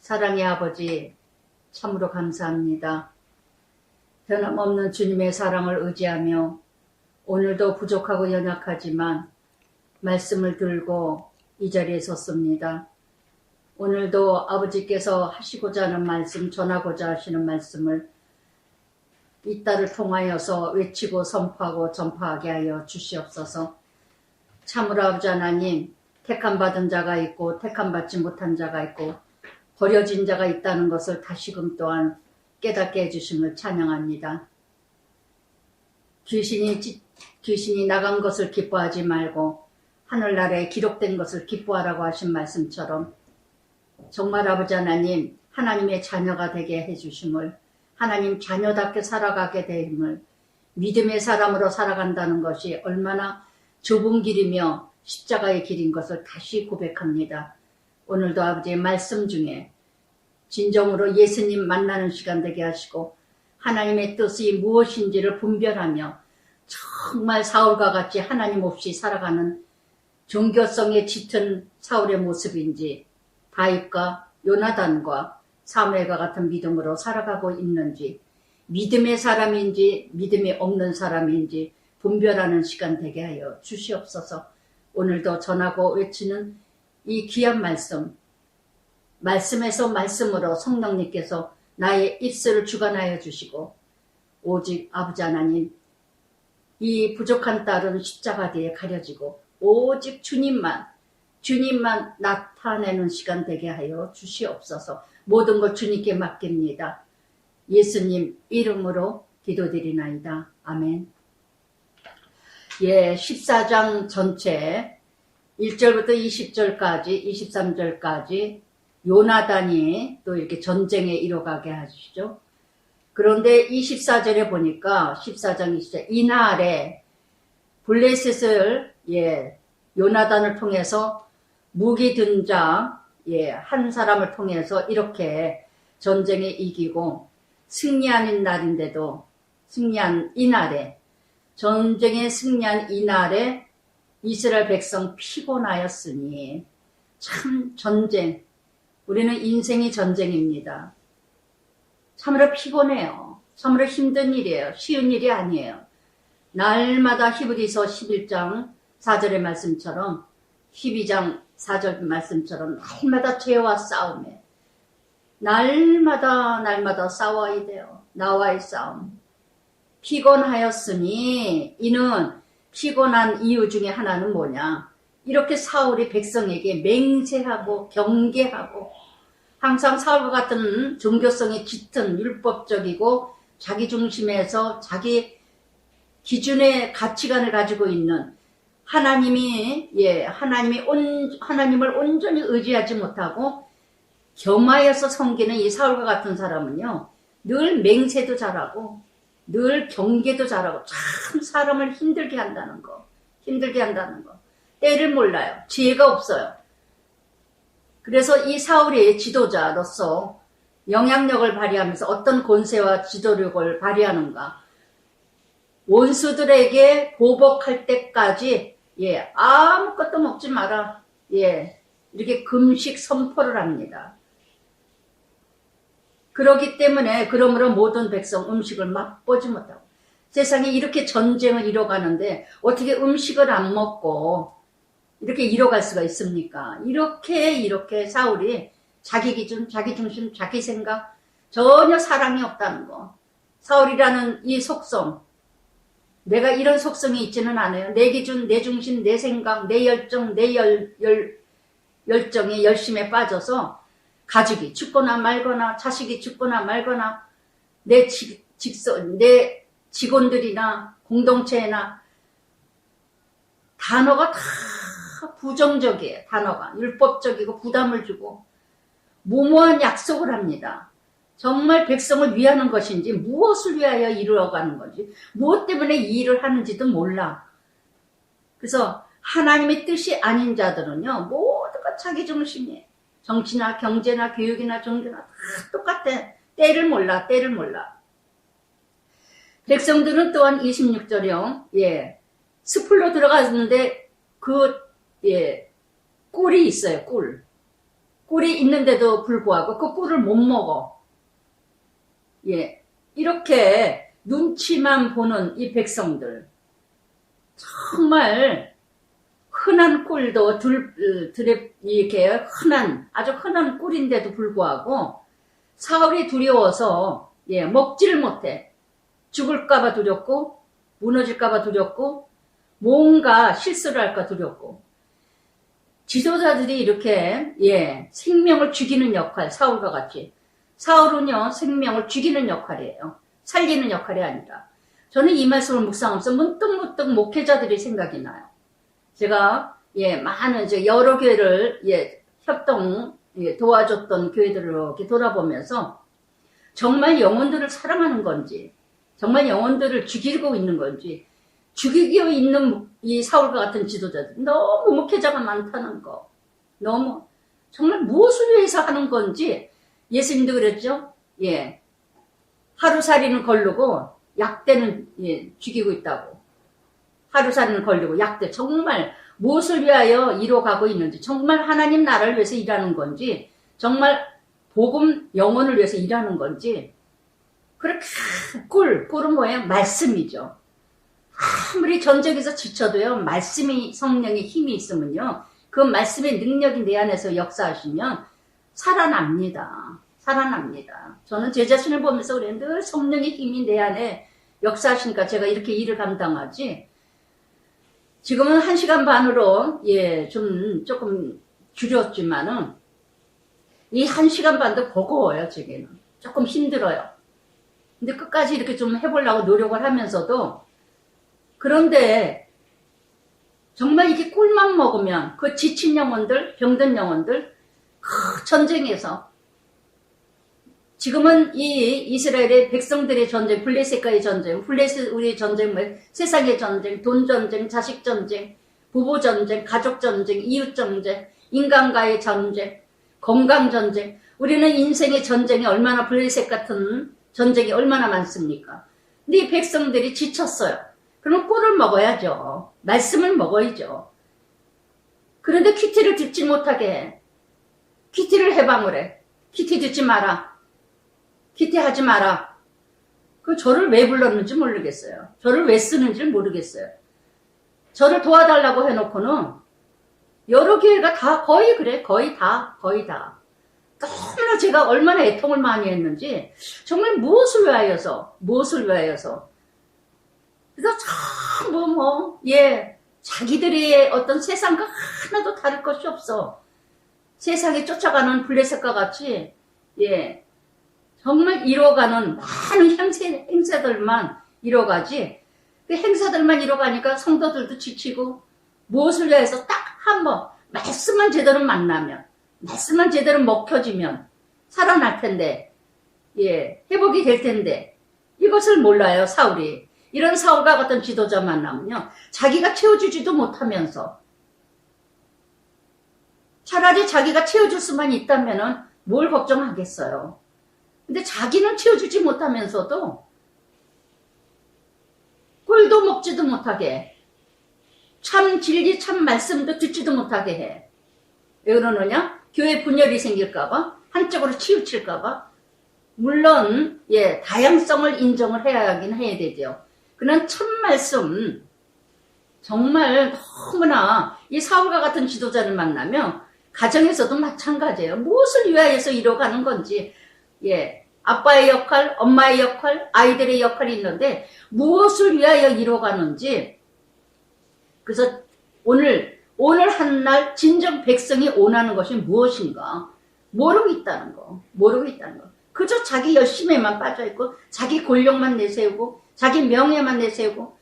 사랑의 아버지, 참으로 감사합니다. 변함없는 주님의 사랑을 의지하며 오늘도 부족하고 연약하지만 말씀을 들고 이 자리에 섰습니다. 오늘도 아버지께서 하시고자 하는 말씀, 전하고자 하시는 말씀을 이 딸을 통하여서 외치고 선포하고 전파하게 하여 주시옵소서. 참으로 아버지 하나님, 택함받은 자가 있고 택함받지 못한 자가 있고 버려진 자가 있다는 것을 다시금 또한 깨닫게 해주심을 찬양합니다. 귀신이 나간 것을 기뻐하지 말고 하늘나라에 기록된 것을 기뻐하라고 하신 말씀처럼 정말 아버지 하나님, 하나님의 자녀가 되게 해주심을, 하나님 자녀답게 살아가게 됨을, 믿음의 사람으로 살아간다는 것이 얼마나 좁은 길이며 십자가의 길인 것을 다시 고백합니다. 오늘도 아버지의 말씀 중에 진정으로 예수님 만나는 시간 되게 하시고 하나님의 뜻이 무엇인지를 분별하며 정말 사울과 같이 하나님 없이 살아가는 종교성에 짙은 사울의 모습인지 다윗과 요나단과 사무엘과 같은 믿음으로 살아가고 있는지 믿음의 사람인지 믿음이 없는 사람인지 분별하는 시간 되게 하여 주시옵소서. 오늘도 전하고 외치는 이 귀한 말씀에서 말씀으로 성령님께서 나의 입술을 주관하여 주시고 오직 아버지 하나님, 이 부족한 딸은 십자가 뒤에 가려지고 오직 주님만 나타내는 시간 되게 하여 주시옵소서. 모든 걸 주님께 맡깁니다. 예수님 이름으로 기도드리나이다. 아멘. 14장 전체 1절부터 20절까지 23절까지 요나단이 또 이렇게 전쟁에 이뤄가게 하시죠. 그런데 24절에 보니까 14장 20절 이날에 블레셋을 요나단을 통해서 무기 든 자 한 사람을 통해서 이렇게 전쟁에 이기고 승리한 날인데도 전쟁에 승리한 이날에 이스라엘 백성 피곤하였으니 참 전쟁, 우리는 인생이 전쟁입니다. 참으로 피곤해요. 참으로 힘든 일이에요. 쉬운 일이 아니에요. 날마다 히브리서 11장 4절의 말씀처럼 12장 4절 말씀처럼 날마다 죄와 싸움에 날마다 싸워야 돼요. 나와의 싸움. 피곤하였으니 이는 피곤한 이유 중에 하나는 뭐냐? 이렇게 사울이 백성에게 맹세하고 경계하고 항상 사울과 같은 종교성이 짙은 율법적이고 자기 중심에서 자기 기준의 가치관을 가지고 있는 하나님을 온전히 의지하지 못하고 겸하여서 섬기는 이 사울과 같은 사람은요, 늘 맹세도 잘하고 늘 경계도 잘하고 참 사람을 힘들게 한다는 거. 때를 몰라요. 지혜가 없어요. 그래서 이 사울의 지도자로서 영향력을 발휘하면서 어떤 권세와 지도력을 발휘하는가. 원수들에게 보복할 때까지 아무것도 먹지 마라. 이렇게 금식 선포를 합니다. 그렇기 때문에 그러므로 모든 백성 음식을 맛보지 못하고 세상에 이렇게 전쟁을 이뤄가는데 어떻게 음식을 안 먹고 이렇게 이뤄갈 수가 있습니까? 이렇게 사울이 자기 기준, 자기 중심, 자기 생각 전혀 사랑이 없다는 거. 사울이라는 이 속성, 내가 이런 속성이 있지는 않아요. 내 기준, 내 중심, 내 생각, 내 열정, 내 열정에 열심에 빠져서 가족이 죽거나 말거나 자식이 죽거나 말거나 내 직원들이나 공동체나 단어가 다 부정적이에요. 단어가 율법적이고 부담을 주고 무모한 약속을 합니다. 정말 백성을 위하는 것인지 무엇을 위하여 이루어가는 건지 무엇 때문에 이 일을 하는지도 몰라. 그래서 하나님의 뜻이 아닌 자들은요 모두가 자기 중심이에요. 정치나 경제나 교육이나 종교나 다 똑같아. 때를 몰라. 백성들은 또한 26절이요. 숲으로 들어갔는데 꿀이 있어요. 꿀. 꿀이 있는데도 불구하고 그 꿀을 못 먹어. 예, 이렇게 눈치만 보는 이 백성들, 정말 흔한 꿀도 이렇게 아주 흔한 꿀인데도 불구하고 사울이 두려워서 먹지를 못해. 죽을까봐 두렵고 무너질까봐 두렵고 뭔가 실수를 할까 두렵고. 지도자들이 이렇게 생명을 죽이는 역할, 사울과 같이. 사울은요, 생명을 죽이는 역할이에요. 살리는 역할이 아니라. 저는 이 말씀을 묵상하면서 문득문득 목회자들이 생각이 나요. 제가 많은 여러 교회를 협동 도와줬던 교회들을 이렇게 돌아보면서 정말 영혼들을 사랑하는 건지, 정말 영혼들을 죽이고 있는 건지, 죽이고 있는 이 사울과 같은 지도자들, 너무 목회자가 많다는 거, 너무 정말 무엇을 위해서 하는 건지. 예수님도 그랬죠. 하루살이는 거르고 약대는 죽이고 있다고. 하루살이는 걸리고 약대, 정말 무엇을 위하여 이뤄가고 있는지, 정말 하나님 나라를 위해서 일하는 건지, 정말 복음 영혼을 위해서 일하는 건지. 그렇게 꿀은 뭐예요? 말씀이죠. 아무리 전쟁에서 지쳐도요, 말씀이, 성령의 힘이 있으면요, 그 말씀의 능력이 내 안에서 역사하시면 살아납니다. 살아납니다. 저는 제 자신을 보면서 그래, 늘 성령의 힘이 내 안에 역사하시니까 제가 이렇게 일을 감당하지. 지금은 1시간 반으로 조금 줄였지만은 이 1시간 반도 버거워요. 제게는 조금 힘들어요. 근데 끝까지 이렇게 좀 해보려고 노력을 하면서도, 그런데 정말 이게 꿀만 먹으면 그 지친 영혼들, 병든 영혼들, 그 전쟁에서, 지금은 이 이스라엘의 백성들의 전쟁, 블레셋과의 전쟁, 우리의 전쟁, 세상의 전쟁, 돈 전쟁, 자식 전쟁, 부부 전쟁, 가족 전쟁, 이웃 전쟁, 인간과의 전쟁, 건강 전쟁. 우리는 인생의 전쟁이 얼마나, 블레셋 같은 전쟁이 얼마나 많습니까? 근데 이 백성들이 지쳤어요. 그럼 꿀을 먹어야죠. 말씀을 먹어야죠. 그런데 큐티를 듣지 못하게 해. 큐티를 해방을 해. 큐티 듣지 마라. 큐티 하지 마라. 그 저를 왜 불렀는지 모르겠어요. 저를 왜 쓰는지 모르겠어요. 저를 도와달라고 해놓고는 여러 교회가 다 거의 그래. 거의 다. 너무나 제가 얼마나 애통을 많이 했는지, 정말 무엇을 위하여서. 그래서 자기들의 어떤 세상과 하나도 다를 것이 없어. 세상에 쫓아가는 블레셋과 같이, 정말 이뤄가는 많은 행사들만 이뤄가지. 그 행사들만 이뤄가니까 성도들도 지치고, 무엇을 위해서 딱 한번 말씀만 제대로 만나면, 말씀만 제대로 먹혀지면 살아날 텐데, 회복이 될 텐데, 이것을 몰라요, 사울이. 이런 사울과 같은 지도자 만나면요, 자기가 채워주지도 못하면서, 차라리 자기가 채워줄 수만 있다면은 뭘 걱정하겠어요. 근데 자기는 채워주지 못하면서도 꿀도 먹지도 못하게, 참 진리, 참 말씀도 듣지도 못하게 해. 왜 그러느냐? 교회 분열이 생길까봐, 한쪽으로 치우칠까봐. 물론 다양성을 인정을 해야 하긴 해야 되죠. 그런 참 말씀, 정말 너무나 이 사울과 같은 지도자를 만나면 가정에서도 마찬가지예요. 무엇을 위하여서 이뤄가는 건지, 아빠의 역할, 엄마의 역할, 아이들의 역할이 있는데 무엇을 위하여 이뤄가는지. 그래서 오늘 한날 진정 백성이 원하는 것이 무엇인가 모르고 있다는 거. 그저 자기 열심에만 빠져있고, 자기 권력만 내세우고, 자기 명예만 내세우고.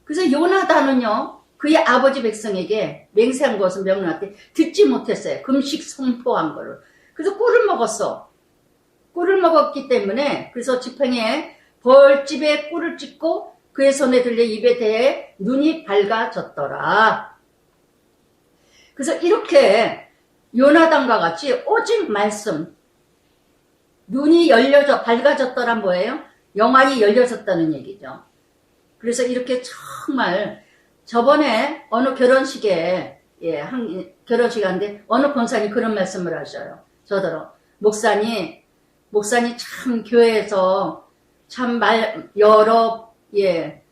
그래서 요나단은요, 그의 아버지 백성에게 맹세한 것은 명령한테 듣지 못했어요. 금식 선포한 거를. 그래서 꿀을 먹었어. 꿀을 먹었기 때문에, 그래서 지팡이에 벌집에 꿀을 찍고 그의 손에 들려 입에 대해 눈이 밝아졌더라. 그래서 이렇게 요나단과 같이 오직 말씀, 눈이 밝아졌더란 뭐예요? 영안이 열려졌다는 얘기죠. 그래서 이렇게 정말 저번에 어느 결혼식에 예, 결혼식 하는데 어느 권사님 그런 말씀을 하셔요. 저더러 목사님 참 교회에서 참 여러 예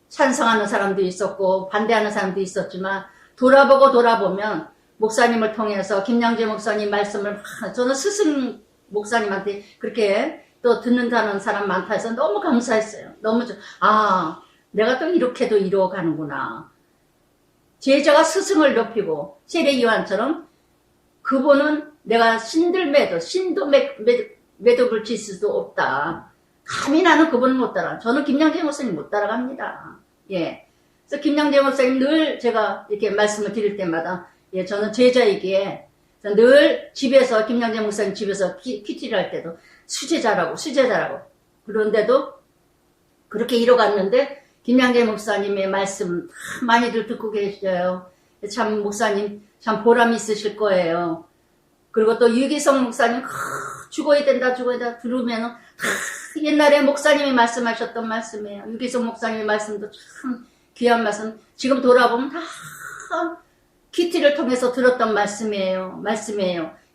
찬성하는 사람도 있었고 반대하는 사람도 있었지만 돌아보면 목사님을 통해서 김양재 목사님 말씀을 저는 스승 목사님한테 그렇게 또 듣는다는 사람 많다 해서 너무 감사했어요. 너무 내가 또 이렇게도 이루어가는구나. 제자가 스승을 높이고 세례 요한처럼 그분은 내가 신도 매듭을 질 수도 없다. 감히 나는 그분을 못 따라. 저는 김양재 목사님 못 따라갑니다. 예. 그래서 김양재 목사님 늘 제가 이렇게 말씀을 드릴 때마다 예, 저는 제자이기에 늘 집에서 김양재 목사님 집에서 큐티를 할 때도 수제자라고 그런데도 그렇게 이뤄갔는데 김양재 목사님의 말씀 많이들 듣고 계셔요. 참 목사님 참 보람 있으실 거예요. 그리고 또 유기성 목사님 죽어야 된다 들으면은 옛날에 목사님이 말씀하셨던 말씀이에요. 유기성 목사님의 말씀도 참 귀한 말씀. 지금 돌아보면 다 큐티를 통해서 들었던 말씀이에요.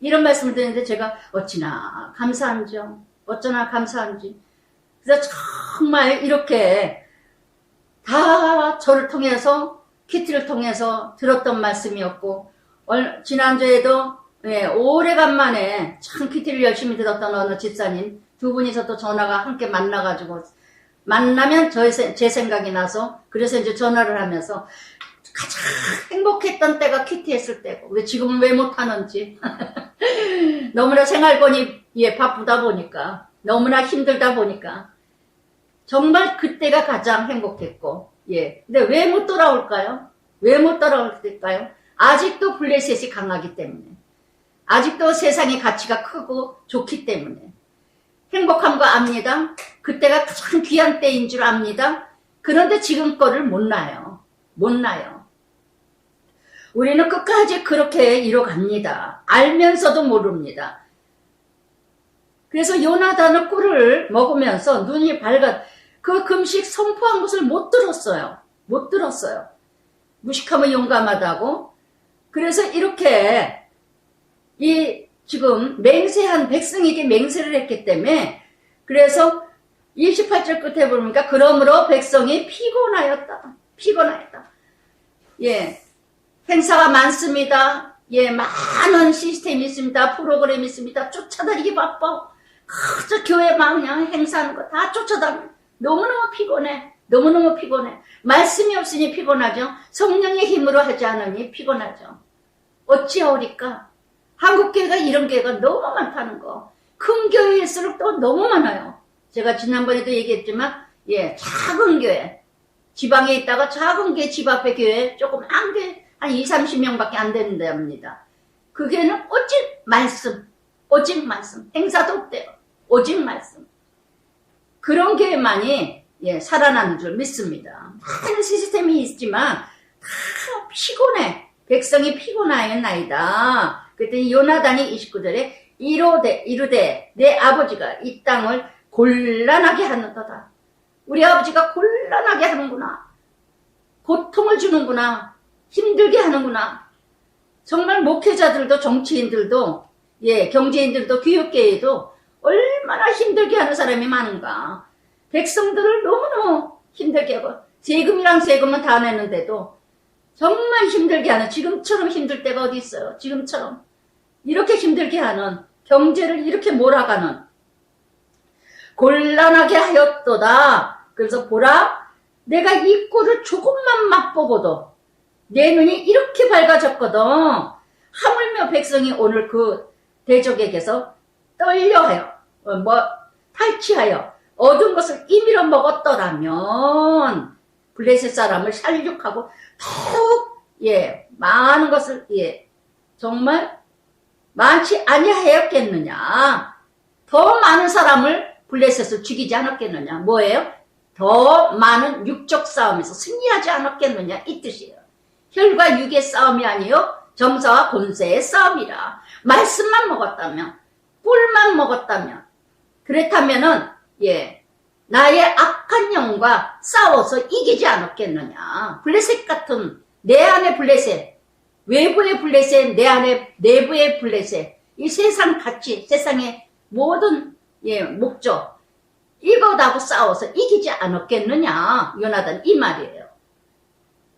이런 말씀을 듣는데 제가 어쩌나 감사한지. 그래서 정말 이렇게 다 저를 통해서 큐티를 통해서 들었던 말씀이었고 지난주에도 예, 오래간만에 참 큐티를 열심히 들었던 어느 집사님 두 분이서 또 전화가 함께 만나가지고 만나면 제 생각이 나서 그래서 이제 전화를 하면서 가장 행복했던 때가 큐티 했을 때고 왜 지금은 왜 못하는지 너무나 생활권이 예, 바쁘다 보니까 너무나 힘들다 보니까 정말 그때가 가장 행복했고 예. 근데 왜 못 돌아올까요? 왜 못 돌아올까요? 아직도 블레셋이 강하기 때문에 아직도 세상의 가치가 크고 좋기 때문에 행복한 거 압니다. 그때가 가장 귀한 때인 줄 압니다. 그런데 지금 거를 못 나요. 우리는 끝까지 그렇게 이뤄갑니다. 알면서도 모릅니다. 그래서 요나단의 꿀을 먹으면서 눈이 그 금식 선포한 것을 못 들었어요. 무식하면 용감하다고. 그래서 이렇게 지금 맹세한 백성에게 맹세를 했기 때문에 그래서 28절 끝에 보니까 그러므로 백성이 피곤하였다. 예, 행사가 많습니다. 예, 많은 시스템이 있습니다. 프로그램이 있습니다. 쫓아다니기 바빠. 그저 교회 막 그냥 행사하는 거 다 쫓아다니고 너무너무 피곤해. 말씀이 없으니 피곤하죠. 성령의 힘으로 하지 않으니 피곤하죠. 어찌하오리까? 한국교회가 이런 교회가 너무 많다는 거. 큰 교회일수록 또 너무 많아요. 제가 지난번에도 얘기했지만 예, 작은 교회 지방에 있다가 작은 교회 집 앞에 교회 조그만 교회 한 20-30명밖에 안 되는데 합니다. 그 교회는 오직 말씀 행사도 없대요. 오직 말씀 그런 교회만이 예, 살아나는 줄 믿습니다. 많은 시스템이 있지만 다 피곤해. 백성이 피곤하였나이다. 그랬더니 요나단이 29절에 이르되 내 아버지가 이 땅을 곤란하게 하는도다. 우리 아버지가 곤란하게 하는구나. 고통을 주는구나. 힘들게 하는구나. 정말 목회자들도 정치인들도 예, 경제인들도 교육계에도 얼마나 힘들게 하는 사람이 많은가. 백성들을 너무너무 힘들게 하고 세금은 다 내는데도 정말 힘들게 하는 지금처럼 힘들 때가 어디 있어요. 지금처럼 이렇게 힘들게 하는 경제를 이렇게 몰아가는 곤란하게 하였도다. 그래서 보라 내가 이 꼴을 조금만 맛보고도 내 눈이 이렇게 밝아졌거든. 하물며 백성이 오늘 그 대적에게서 떨려하여 탈취하여 얻은 것을 임의로 먹었더라면 블레셋 사람을 살육하고 더욱 예 많은 것을 예 정말 많지 아니하였겠느냐. 더 많은 사람을 블레셋을 죽이지 않았겠느냐. 뭐예요? 더 많은 육적 싸움에서 승리하지 않았겠느냐 이 뜻이에요. 혈과 육의 싸움이 아니요 정사와 권세의 싸움이라. 말씀만 먹었다면 꿀만 먹었다면 그렇다면은 예 나의 악한 영과 싸워서 이기지 않았겠느냐. 블레셋 같은 내 안의 블레셋 외부의 블레셋, 내 안에 내부의 블레셋, 이 세상 가치, 세상의 모든 목적, 이것하고 싸워서 이기지 않았겠느냐, 요나단 이 말이에요.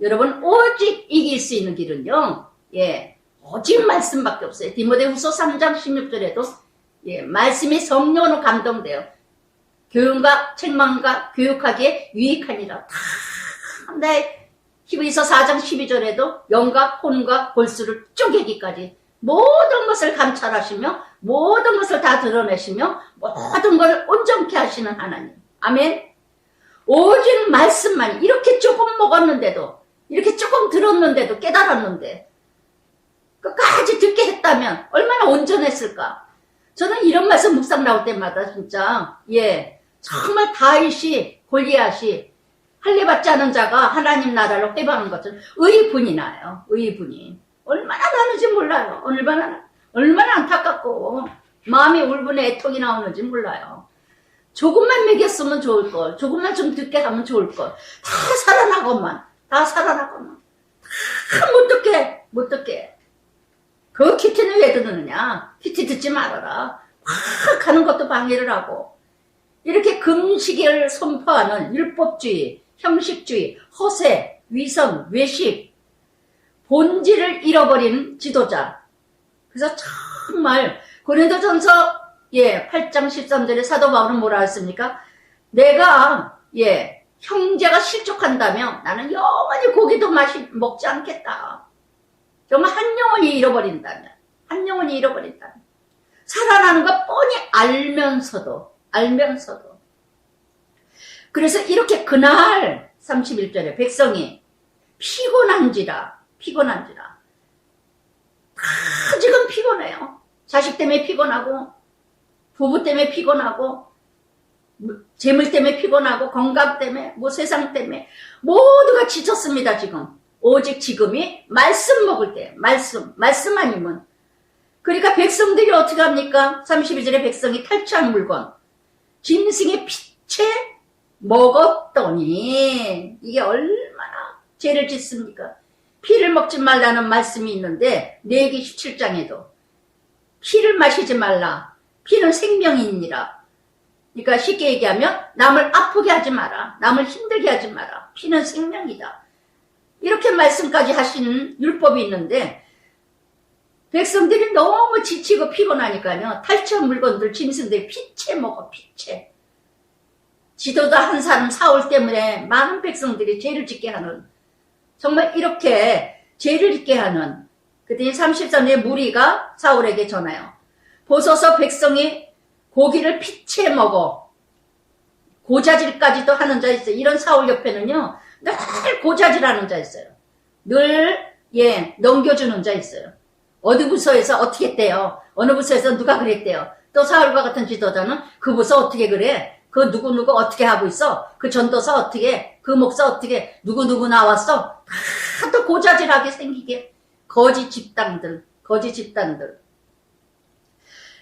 여러분, 오직 이길 수 있는 길은요, 오직 말씀밖에 없어요. 디모데후서 3장 16절에도 말씀이 성령으로 감동돼요. 교훈과 책망과 교육하기에 유익하니라. 네, 히브리서 4장 12절에도 영과 혼과 골수를 쪼개기까지 모든 것을 감찰하시며 모든 것을 다 드러내시며 모든 걸 온전케 하시는 하나님. 아멘. 오직 말씀만 이렇게 조금 먹었는데도, 이렇게 조금 들었는데도 깨달았는데 끝까지 듣게 했다면 얼마나 온전했을까. 저는 이런 말씀 묵상 나올 때마다 진짜 정말 다윗이 골리앗이 할례받지 않은 자가 하나님 나라로 회방한 것은 의분이 나요. 의분이 얼마나 나는지 몰라요. 얼마나 안타깝고 마음이 울분에 애통이 나오는지 몰라요. 조금만 먹였으면 좋을걸, 조금만 좀 듣게 하면 좋을걸, 다 살아나고만 다 못 듣게. 그 키티는 왜 듣느냐. 키티 듣지 말아라. 확 하는 것도 방해를 하고, 이렇게 금식을 선포하는 율법주의, 형식주의, 허세, 위선, 외식, 본질을 잃어버린 지도자. 그래서 정말 고린도전서 8장 13절에 사도 바울은 뭐라 했습니까? 내가 형제가 실족한다면 나는 영원히 고기도 먹지 않겠다. 정말 한 영혼이 잃어버린다면, 살아나는 거 뻔히 알면서도. 그래서 이렇게 그날 31절에 백성이 피곤한지라. 다 지금 피곤해요. 자식 때문에 피곤하고, 부부 때문에 피곤하고, 재물 때문에 피곤하고, 건강 때문에, 세상 때문에 모두가 지쳤습니다. 지금. 오직 지금이 말씀 먹을 때, 말씀 아니면. 그러니까 백성들이 어떻게 합니까? 32절에 백성이 탈취한 물건, 짐승의 피채 먹었더니, 이게 얼마나 죄를 짓습니까? 피를 먹지 말라는 말씀이 있는데, 레위기 17장에도 피를 마시지 말라. 피는 생명이니라. 그러니까 쉽게 얘기하면 남을 아프게 하지 마라. 남을 힘들게 하지 마라. 피는 생명이다. 이렇게 말씀까지 하시는 율법이 있는데, 백성들이 너무 지치고 피곤하니까요, 탈취한 물건들, 짐승들이 피채 먹어, 피채. 지도자 한 사람 사울 때문에 많은 백성들이 죄를 짓게 하는, 정말 이렇게 죄를 짓게 하는, 그랬더니 33년에 무리가 사울에게 전하여, 보소서 백성이 고기를 피채 먹어. 고자질까지도 하는 자 있어요. 이런 사울 옆에는요, 늘 고자질하는 자 있어요. 늘 넘겨주는 자 있어요. 어느 부서에서 어떻게 했대요. 어느 부서에서 누가 그랬대요. 또 사울과 같은 지도자는 그 부서 어떻게 그래. 그 누구 어떻게 하고 있어. 그 전도사 어떻게, 그 목사 어떻게, 누구 나왔어. 다 또 고자질하게 생기게. 거짓 집단들.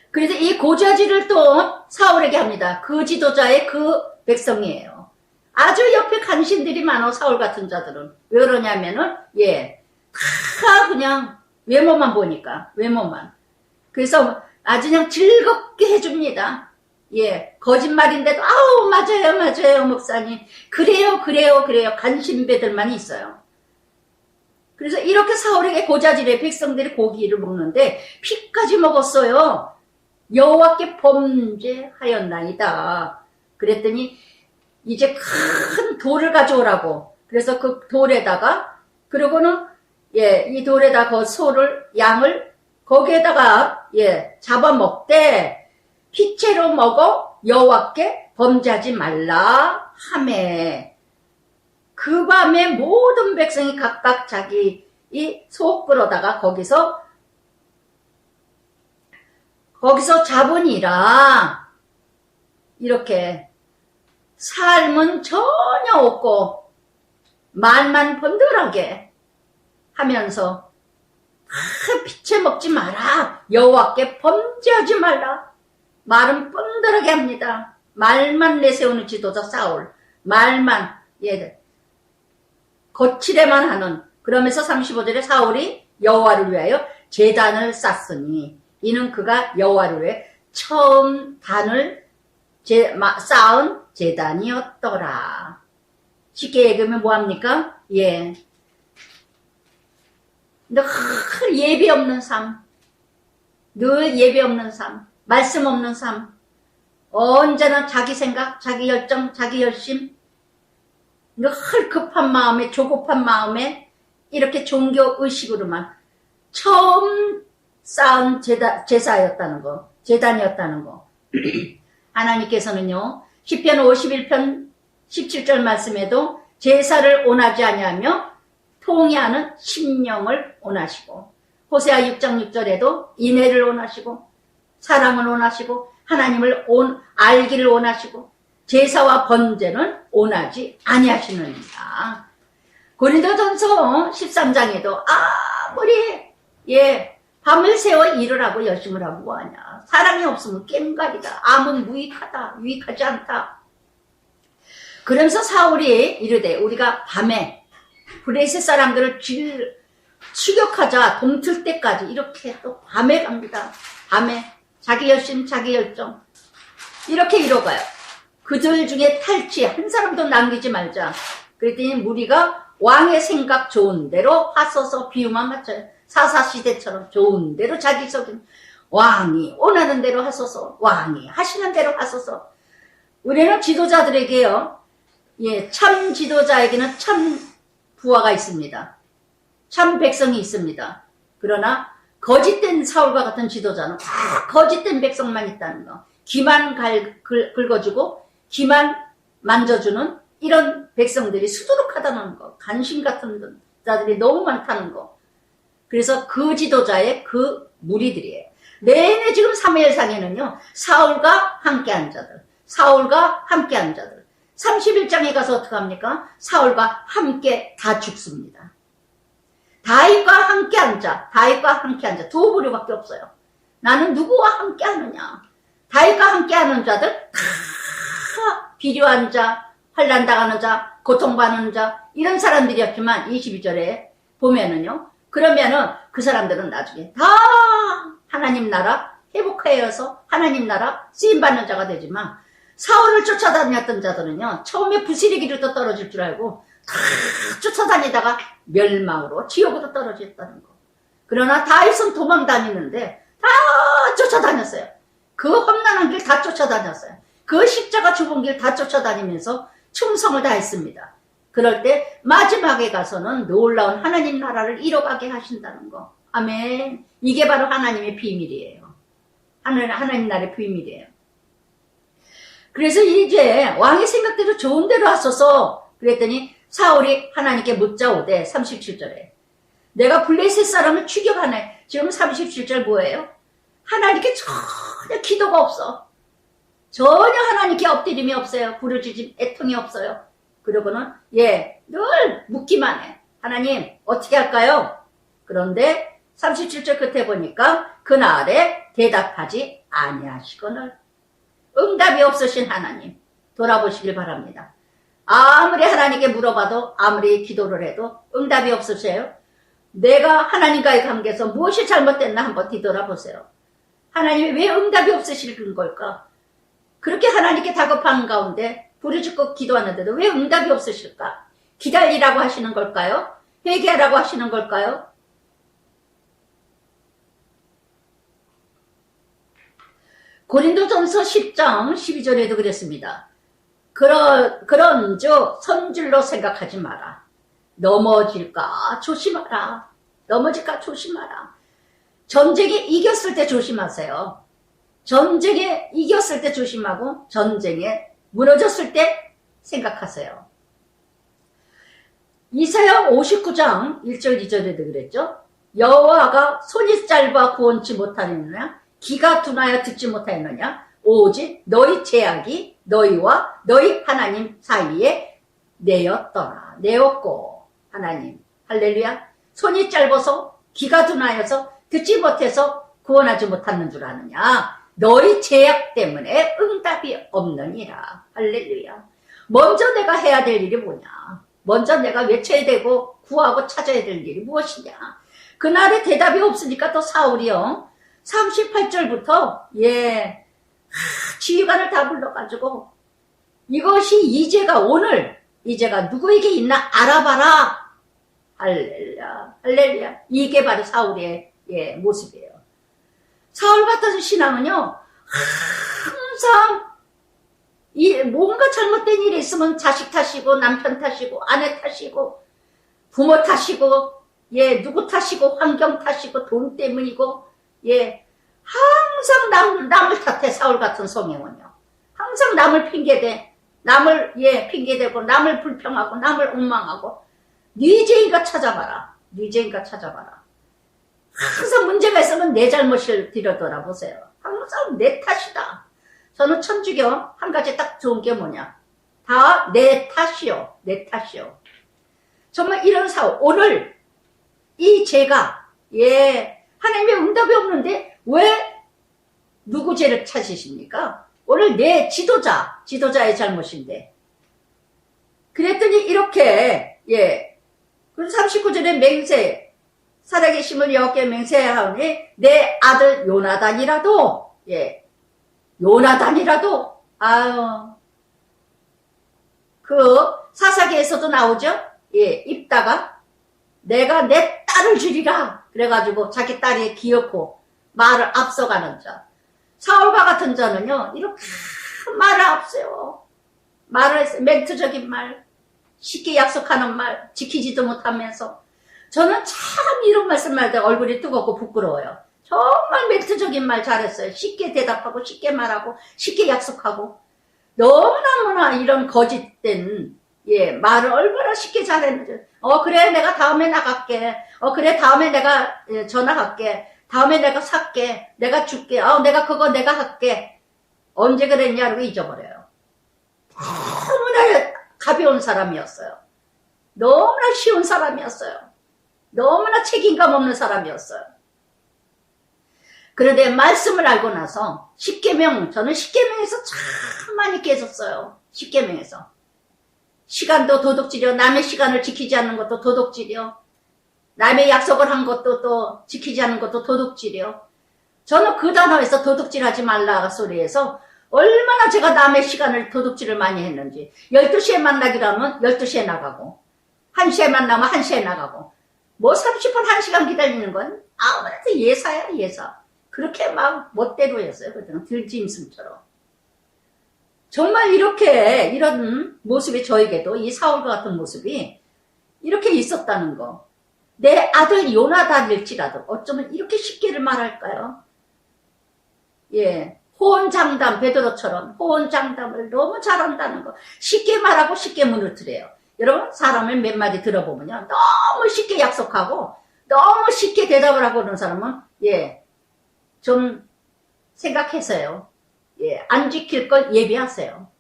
그래서 이 고자질을 또 사울에게 합니다. 그 지도자의 그 백성이에요. 아주 옆에 간신들이 많아, 사울 같은 자들은. 왜 그러냐면은, 다 그냥 외모만 보니까, 외모만. 그래서 아주 그냥 즐겁게 해줍니다. 거짓말인데도, 아우, 맞아요, 목사님. 그래요. 간신배들만 있어요. 그래서 이렇게 사울에게 고자질해 백성들이 고기를 먹는데, 피까지 먹었어요. 여호와께 범죄하였나이다. 그랬더니 이제 큰 돌을 가져오라고. 그래서 그 돌에다가, 그리고는 이 돌에다 그 소를, 양을 거기에다가 잡아먹되 피채로 먹어 여호와께 범죄하지 말라 하매, 그 밤에 모든 백성이 각각 자기 이 소 끌어다가 거기서 잡으니라. 이렇게 삶은 전혀 없고 말만 번들하게 하면서 피채 먹지 마라. 여호와께 범죄하지 말라. 말은 번들하게 합니다. 말만 내세우는 지도자 사울. 말만 거칠에만 하는. 그러면서 35절에 사울이 여호와를 위하여 제단을 쌓으니 이는 그가 여호와를 위해 처음 단을 쌓은 제단이었더라. 쉽게 얘기하면 뭐합니까? 예. 늘 예배 없는 삶, 늘 예배 없는 삶, 말씀 없는 삶, 언제나 자기 생각, 자기 열정, 자기 열심, 늘 급한 마음에, 조급한 마음에 이렇게 종교의식으로만 처음 쌓은 제사였다는 거, 제단이었다는 거. 하나님께서는요, 시편 51편 17절 말씀에도 제사를 원하지 아니하며 통회하는 심령을 원하시고, 호세아 6장 6절에도 인애를 원하시고, 사랑을 원하시고, 하나님을 알기를 원하시고, 제사와 번제는 원하지 아니하시느니라. 고린도전서 13장에도 아무리 밤을 새워 일을 하고 열심을 하고 뭐하냐. 사랑이 없으면 깸가리다. 암은 무익하다. 유익하지 않다. 그러면서 사울이 이르되 우리가 밤에 블레셋 사람들을 추격하자 동틀 때까지 이렇게 또 밤에 갑니다. 밤에 자기 열심, 자기 열정 이렇게 이뤄가요. 그들 중에 탈취 한 사람도 남기지 말자. 그랬더니 무리가 왕의 생각 좋은 대로 하소서 비유만 맞춰요. 사사시대처럼 좋은 대로 자기 속인 왕이 원하는 대로 하소서, 왕이 하시는 대로 하소서. 우리는 지도자들에게요, 참 지도자에게는 참 부하가 있습니다. 참 백성이 있습니다. 그러나 거짓된 사울과 같은 지도자는 다 거짓된 백성만 있다는 거. 귀만 긁어주고 귀만 만져주는 이런 백성들이 수두룩하다는 거. 간신 같은 자들이 너무 많다는 거. 그래서 그 지도자의 그 무리들이에요. 내내 지금 사무엘상에는요, 사울과 함께한 자들, 사울과 함께한 자들. 31장에 가서 어떻게 합니까? 사울과 함께 다 죽습니다. 다윗과 함께한 자, 다윗과 함께한 자 두 부류밖에 없어요. 나는 누구와 함께하느냐? 다윗과 함께하는 자들 다 비료한 자, 환난 당하는 자, 고통받는 자 이런 사람들이었지만 22절에 보면은요. 그러면은 그 사람들은 나중에 다 하나님 나라 회복하여서 하나님 나라 쓰임받는 자가 되지만 사울을 쫓아다녔던 자들은요. 처음에 부스러기로 떨어질 줄 알고 다 쫓아다니다가 멸망으로 지옥으로 떨어졌다는 거. 그러나 다윗은 도망 다니는데 다 쫓아다녔어요. 그 험난한 길 다 쫓아다녔어요. 그 십자가 좁은 길 다 쫓아다니면서 충성을 다했습니다. 그럴 때 마지막에 가서는 놀라운 하나님 나라를 이뤄가게 하신다는 거. 아멘. 이게 바로 하나님의 비밀이에요. 하나님 나라의 비밀이에요. 그래서 이제 왕의 생각대로 좋은 대로 하소서 그랬더니 사울이 하나님께 묻자오되 37절에 내가 블레셋 사람을 추격하네. 지금 37절 뭐예요? 하나님께 전혀 기도가 없어. 전혀 하나님께 엎드림이 없어요. 부르짖음 애통이 없어요. 그러고는 늘 묻기만 해. 하나님 어떻게 할까요? 그런데 37절 끝에 보니까 그날에 대답하지 아니하시거늘. 응답이 없으신 하나님 돌아보시길 바랍니다. 아무리 하나님께 물어봐도 아무리 기도를 해도 응답이 없으세요. 내가 하나님과의 관계에서 무엇이 잘못됐나 한번 뒤돌아보세요. 하나님이 왜 응답이 없으실 걸까? 그렇게 하나님께 다급한 가운데 부르짖고 기도하는데도 왜 응답이 없으실까? 기다리라고 하시는 걸까요? 회개하라고 하시는 걸까요? 고린도전서 10장 12절에도 그랬습니다. 그런즉 선줄로 생각하지 마라. 넘어질까 조심하라. 넘어질까 조심하라. 전쟁에 이겼을 때 조심하세요. 전쟁에 이겼을 때 조심하고 전쟁에 무너졌을 때 생각하세요. 이사야 59장 1절 2절에도 그랬죠. 여호와가 손이 짧아 구원치 못하느냐 귀가 둔하여 듣지 못하였느냐 오직 너희 죄악이 너희와 너희 하나님 사이에 내었고 하나님 할렐루야. 손이 짧아서 귀가 둔하여서 듣지 못해서 구원하지 못하는 줄 아느냐. 너희 죄악 때문에 응답이 없느니라. 할렐루야. 먼저 내가 해야 될 일이 뭐냐. 먼저 내가 외쳐야 되고 구하고 찾아야 될 일이 무엇이냐. 그날에 대답이 없으니까 또 사울이요. 38절부터 지휘관을 다 불러가지고 이것이 이제가 오늘 이제가 누구에게 있나 알아봐라. 할렐루야, 할렐루야. 이게 바로 사울의 모습이에요. 사울 같은 신앙은요, 항상 뭔가 잘못된 일이 있으면 자식 탓이고 남편 탓이고 아내 탓이고 부모 탓이고 누구 탓이고 환경 탓이고 돈 때문이고 항상 남을 탓해. 사울 같은 성행은요. 항상 남을 핑계대. 남을 핑계대고 남을 불평하고 남을 엉망하고 네 죄인가 찾아봐라. 네 죄인가 찾아봐라. 항상 문제가 있으면 내 잘못을 들여돌아 보세요. 항상 내 탓이다. 저는 천주교 한 가지 딱 좋은 게 뭐냐. 다 내 탓이요. 내 탓이요. 정말 이런 사울. 오늘 이 죄가 하나님의 응답이 없는데 왜 누구 죄를 찾으십니까? 오늘 내 지도자의 잘못인데. 그랬더니 이렇게 39절에 맹세, 살아계심을 여호와께 맹세하오니 내 아들 요나단이라도 그 사사기에서도 나오죠. 입다가 내가 내 딸을 주리라. 그래가지고 자기 딸이 기어코 말을 앞서가는 자. 사울과 같은 자는요, 이렇게 말을 앞세워. 멘트적인 말, 쉽게 약속하는 말, 지키지도 못하면서. 저는 참 이런 말씀할 때 얼굴이 뜨겁고 부끄러워요. 정말 멘트적인 말 잘했어요. 쉽게 대답하고, 쉽게 말하고, 쉽게 약속하고. 너무나 이런 거짓된, 말을 얼마나 쉽게 잘했는지. 그래, 내가 다음에 나갈게. 그래, 다음에 내가 전화할게. 다음에 내가 살게. 내가 줄게. 내가 그거 내가 할게. 언제 그랬냐고 잊어버려요. 너무나 가벼운 사람이었어요. 너무나 쉬운 사람이었어요. 너무나 책임감 없는 사람이었어요. 그런데 말씀을 알고 나서 저는 십계명에서 참 많이 깨졌어요. 십계명에서. 시간도 도둑질이요. 남의 시간을 지키지 않는 것도 도둑질이요. 남의 약속을 한 것도 또 지키지 않는 것도 도둑질이요. 저는 그 단어에서 도둑질하지 말라 소리에서 얼마나 제가 남의 시간을 도둑질을 많이 했는지. 12시에 만나기로 하면 12시에 나가고 1시에 만나면 1시에 나가고 30분 1시간 기다리는 건 아무래도 예사야 예사. 그렇게 막 멋대로였어요. 그때는 들짐승처럼. 정말 이런 모습이 저에게도 이 사울과 같은 모습이 이렇게 있었다는 거. 내 아들 요나단일지라도 어쩌면 이렇게 쉽게를 말할까요? 호언장담, 베드로처럼 호언장담을 너무 잘한다는 거. 쉽게 말하고 쉽게 무너뜨려요. 여러분, 사람을 몇 마디 들어보면요. 너무 쉽게 약속하고 너무 쉽게 대답을 하고 그러는 사람은 좀 생각해서요. 안 지킬 걸 예비하세요.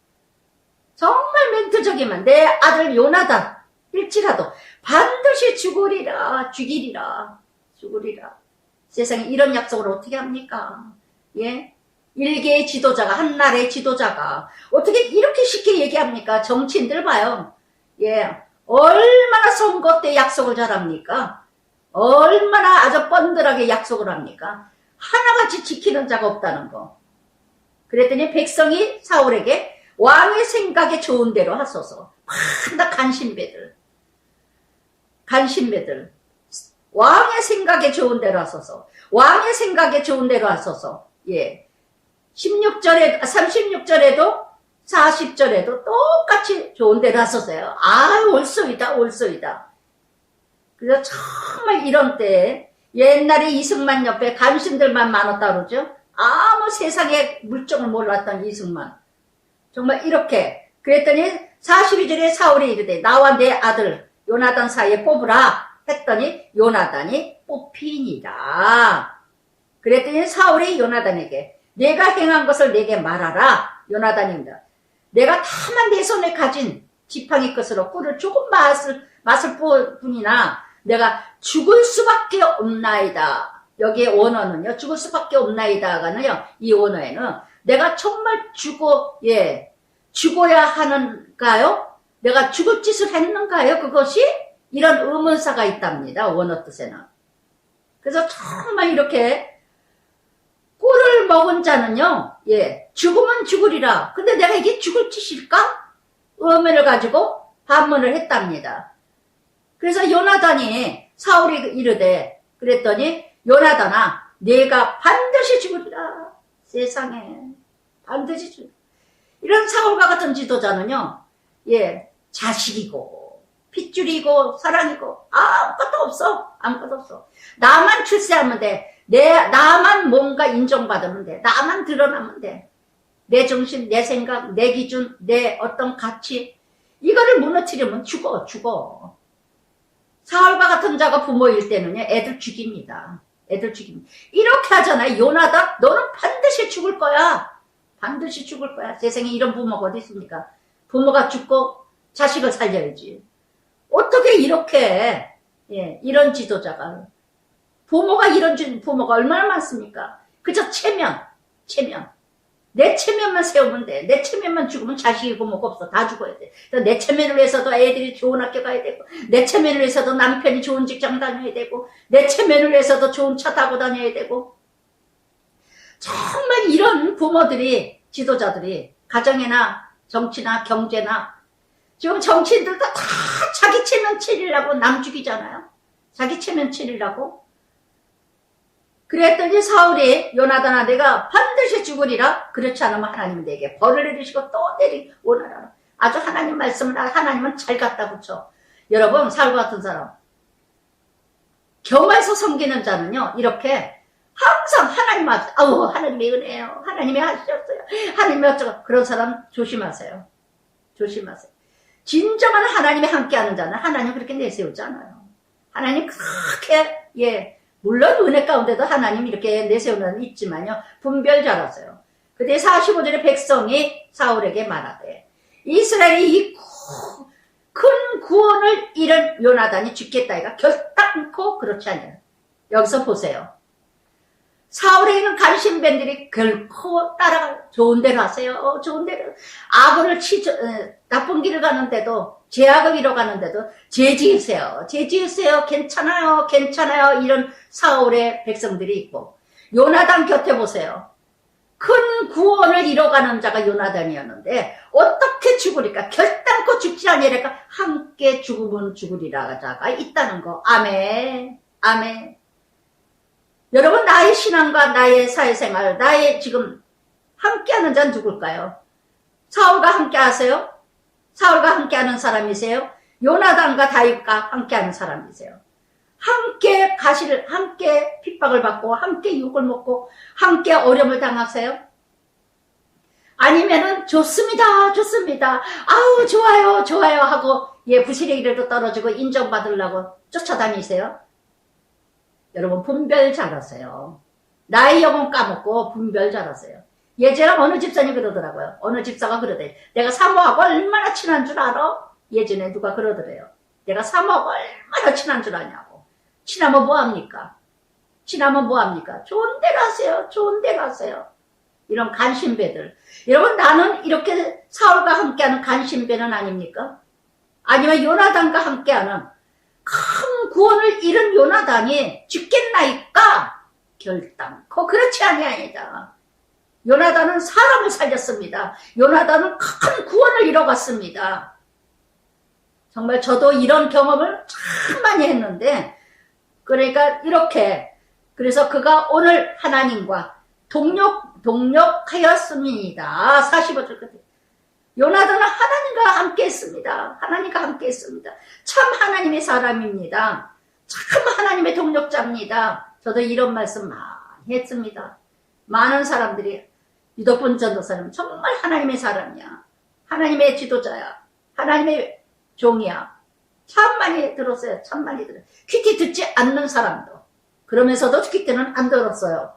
정말 멘트적이면 내 아들 요나단 일지라도 반드시 죽으리라. 세상에 이런 약속을 어떻게 합니까? 일개의 지도자가, 한 나라의 지도자가 어떻게 이렇게 쉽게 얘기합니까? 정치인들 봐요. 얼마나 선거 때 약속을 잘합니까? 얼마나 아주 뻔들하게 약속을 합니까? 하나같이 지키는 자가 없다는 거. 그랬더니 백성이 사울에게 왕의 생각에 좋은 대로 하소서. 다 간신배들. 왕의 생각에 좋은 대로 하소서. 왕의 생각에 좋은 대로 하소서. 36절에도 40절에도 똑같이 좋은 대로 하소서요. 올소이다. 그래서 정말 이런 때 옛날에 이승만 옆에 간신들만 많았다 그러죠. 아무 세상에 물정을 몰랐던 이승만. 정말 이렇게. 그랬더니 42절에 사울이 이르되 나와 내 아들 요나단 사이에 뽑으라 했더니 요나단이 뽑히니라. 그랬더니 사울이 요나단에게 내가 행한 것을 내게 말하라. 요나단입니다. 내가 다만 내 손에 가진 지팡이 끝으로 꿀을 조금 맛을 뿐이나 내가 죽을 수밖에 없나이다. 여기에 원어는요, 죽을 수밖에 없나이다가는요, 이 원어에는 내가 정말 죽어야 하는가요? 내가 죽을 짓을 했는가요? 그것이? 이런 의문사가 있답니다. 원어 뜻에는. 그래서 정말 이렇게 꿀을 먹은 자는요, 예, 죽으면 죽으리라. 근데 내가 이게 죽을 짓일까? 의문을 가지고 반문을 했답니다. 그래서 요나단이 사울이 이르되, 그랬더니 요나단아, 내가 반드시 죽으리라. 세상에 반드시 죽으리라. 이런 사울과 같은 지도자는요, 예, 자식이고 핏줄이고 사랑이고 아무것도 없어. 아무것도 없어. 나만 출세하면 돼. 나만 뭔가 인정받으면 돼. 나만 드러나면 돼. 내 정신, 내 생각, 내 기준, 내 어떤 가치, 이거를 무너뜨리면 죽어. 사울과 같은 자가 부모일 때는요, 애들 죽입니다. 애들 죽입니다. 이렇게 하잖아요. 요나단, 너는 반드시 죽을 거야. 반드시 죽을 거야. 세상에 이런 부모가 어디 있습니까? 부모가 죽고 자식을 살려야지. 어떻게 이렇게, 예, 이런 지도자가, 부모가 이런 부모가 얼마나 많습니까? 그저 체면. 내 체면만 세우면 돼. 내 체면만 죽으면 자식이 부모가 없어. 다 죽어야 돼. 내 체면을 위해서도 애들이 좋은 학교 가야 되고, 내 체면을 위해서도 남편이 좋은 직장 다녀야 되고, 내 체면을 위해서도 좋은 차 타고 다녀야 되고. 정말 이런 부모들이, 지도자들이 가정이나 정치나 경제나 지금 정치인들도 다 자기 체면 치리라고 남 죽이잖아요. 자기 체면 치리라고. 그랬더니 사울이 요나단아 내가 반드시 죽으리라. 그렇지 않으면 하나님은 내게 벌을 내리시고 또 원하라. 아주 하나님 말씀을 하나님은 잘 갖다 붙여. 여러분 사울과 같은 사람 겸해서 섬기는 자는요 이렇게 항상 하나님 앞에 하나님의 은혜예요. 하나님이 하셨어요. 하나님이 어쩌고 그런 사람 조심하세요. 진정한 하나님이 함께하는 자는 하나님 그렇게 내세우지 않아요. 하나님 그렇게 물론 은혜 가운데도 하나님 이렇게 내세우는 자는 있지만요. 분별 잘하세요. 그때 45절에 백성이 사울에게 말하되 이스라엘이 이 큰 구원을 잃은 요나단이 죽겠다. 이가 결단코 그렇지 않아요. 여기서 보세요. 사울에 있는 간신배들이 결코 따라가요. 좋은 대로 하세요. 좋은 대로. 악을 나쁜 길을 가는데도, 죄악을 이뤄가는데도, 죄 지으세요. 괜찮아요. 이런 사울의 백성들이 있고, 요나단 곁에 보세요. 큰 구원을 이뤄가는 자가 요나단이었는데, 어떻게 죽으리까? 결단코 죽지 아니하리까? 함께 죽으면 죽으리라 자가 있다는 거. 아멘. 여러분 나의 신앙과 나의 사회생활, 나의 지금 함께하는 자는 누굴까요? 사울과 함께하세요? 사울과 함께하는 사람이세요? 요나단과 다윗과 함께하는 사람이세요? 함께 함께 핍박을 받고 함께 욕을 먹고 함께 어려움을 당하세요? 아니면은 좋습니다. 아우 좋아요 하고 부시래기라도 떨어지고 인정받으려고 쫓아다니세요? 여러분 분별 잘하세요. 나의 영혼 까먹고 분별 잘하세요. 예전에 어느 집사님 그러더라고요. 어느 집사가 그러대. 내가 사모하고 얼마나 친한 줄 알아? 예전에 누가 그러더래요. 내가 사모하고 얼마나 친한 줄 아냐고. 친하면 뭐합니까? 좋은 데로 하세요. 이런 간신배들. 여러분 나는 이렇게 사울과 함께하는 간신배는 아닙니까? 아니면 요나단과 함께하는 큰 구원을 잃은 요나단이 죽겠나이까? 결단코 그렇지 아니하이다. 요나단은 사람을 살렸습니다. 요나단은 큰 구원을 이뤄갔습니다. 정말 저도 이런 경험을 참 많이 했는데 그러니까 이렇게 그래서 그가 오늘 하나님과 동력하였습니다. 45절 끝에 요나단은 하나님과 함께 했습니다. 참 하나님의 사람입니다. 참 하나님의 동력자입니다. 저도 이런 말씀 많이 했습니다. 많은 사람들이 유덕분 전도사님 정말 하나님의 사람이야. 하나님의 지도자야. 하나님의 종이야. 참 많이 들었어요. 퀴티 듣지 않는 사람도. 그러면서도 퀴티는 안 들었어요.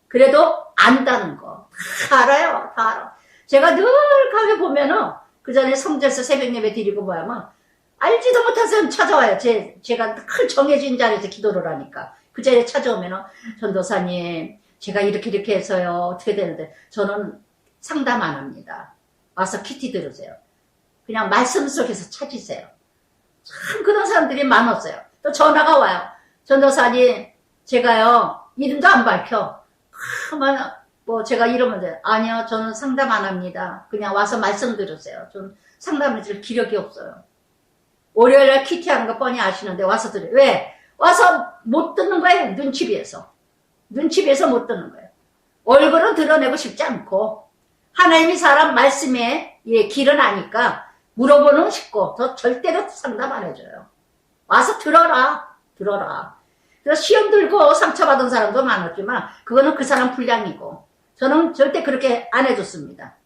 그래도 안다는 거. 다 알아요. 제가 늘 가게 보면은 그 전에 성전에서 새벽 예배 드리고 뭐하면 알지도 못한 사람 찾아와요. 제가 늘 정해진 자리에서 기도를 하니까 그 자리에 찾아오면은 전도사님 제가 이렇게 해서요 어떻게 되는데 저는 상담 안 합니다. 와서 퀴티 들으세요. 그냥 말씀 속에서 찾으세요. 참 그런 사람들이 많았어요. 또 전화가 와요. 전도사님, 제가요, 이름도 안 밝혀. 뭐, 제가 이러면 돼요. 아니요, 저는 상담 안 합니다. 그냥 와서 말씀 들으세요. 전 상담을 들 기력이 없어요. 월요일에 키티 하는 거 뻔히 아시는데 와서 들어요. 왜? 와서 못 듣는 거예요. 눈치 비해서. 눈치 비해서 못 듣는 거예요. 얼굴은 드러내고 싶지 않고, 하나님이 사람 말씀에, 길은 아니까, 물어보는 건 쉽고, 저 절대로 상담 안 해줘요. 와서 들어라. 그래서 시험 들고 상처받은 사람도 많았지만, 그거는 그 사람 분량이고, 저는 절대 그렇게 안 해줬습니다.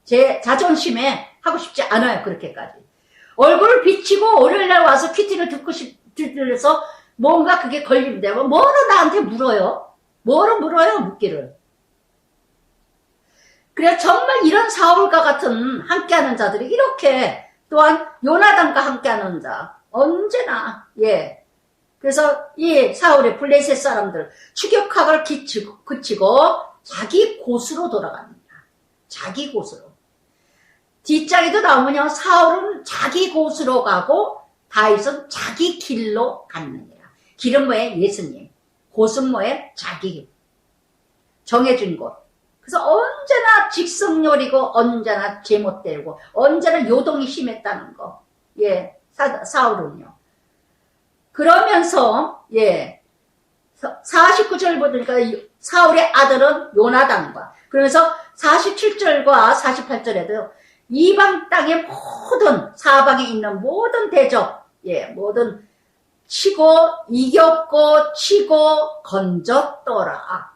제 자존심에 하고 싶지 않아요, 그렇게까지. 얼굴을 비치고 월요일날 와서 퀴티를 들려서 뭔가 그게 걸리는데, 뭐로 나한테 물어요? 뭐로 물어요, 묻기를. 그래, 정말 이런 사울과 같은 함께하는 자들이 이렇게, 또한 요나단과 함께하는 자, 언제나, 그래서 이 사울의 블레셋 사람들, 추격학을 그치고 자기 곳으로 돌아갑니다. 자기 곳으로. 뒷장에도 나오면요, 사울은 자기 곳으로 가고 다윗은 자기 길로 갔느니라. 길은 뭐예요? 예수님. 곳은 뭐예요? 자기 길. 정해준 곳. 그래서 언제나 직성요리고 언제나 제멋대로고 언제나 요동이 심했다는 거. 사울은요. 그러면서 49절 보니까 사울의 아들은 요나단과, 그러면서 47절과 48절에도 이방 땅의 모든, 사방에 있는 모든 대적, 모든 치고 이겼고 치고 건졌더라.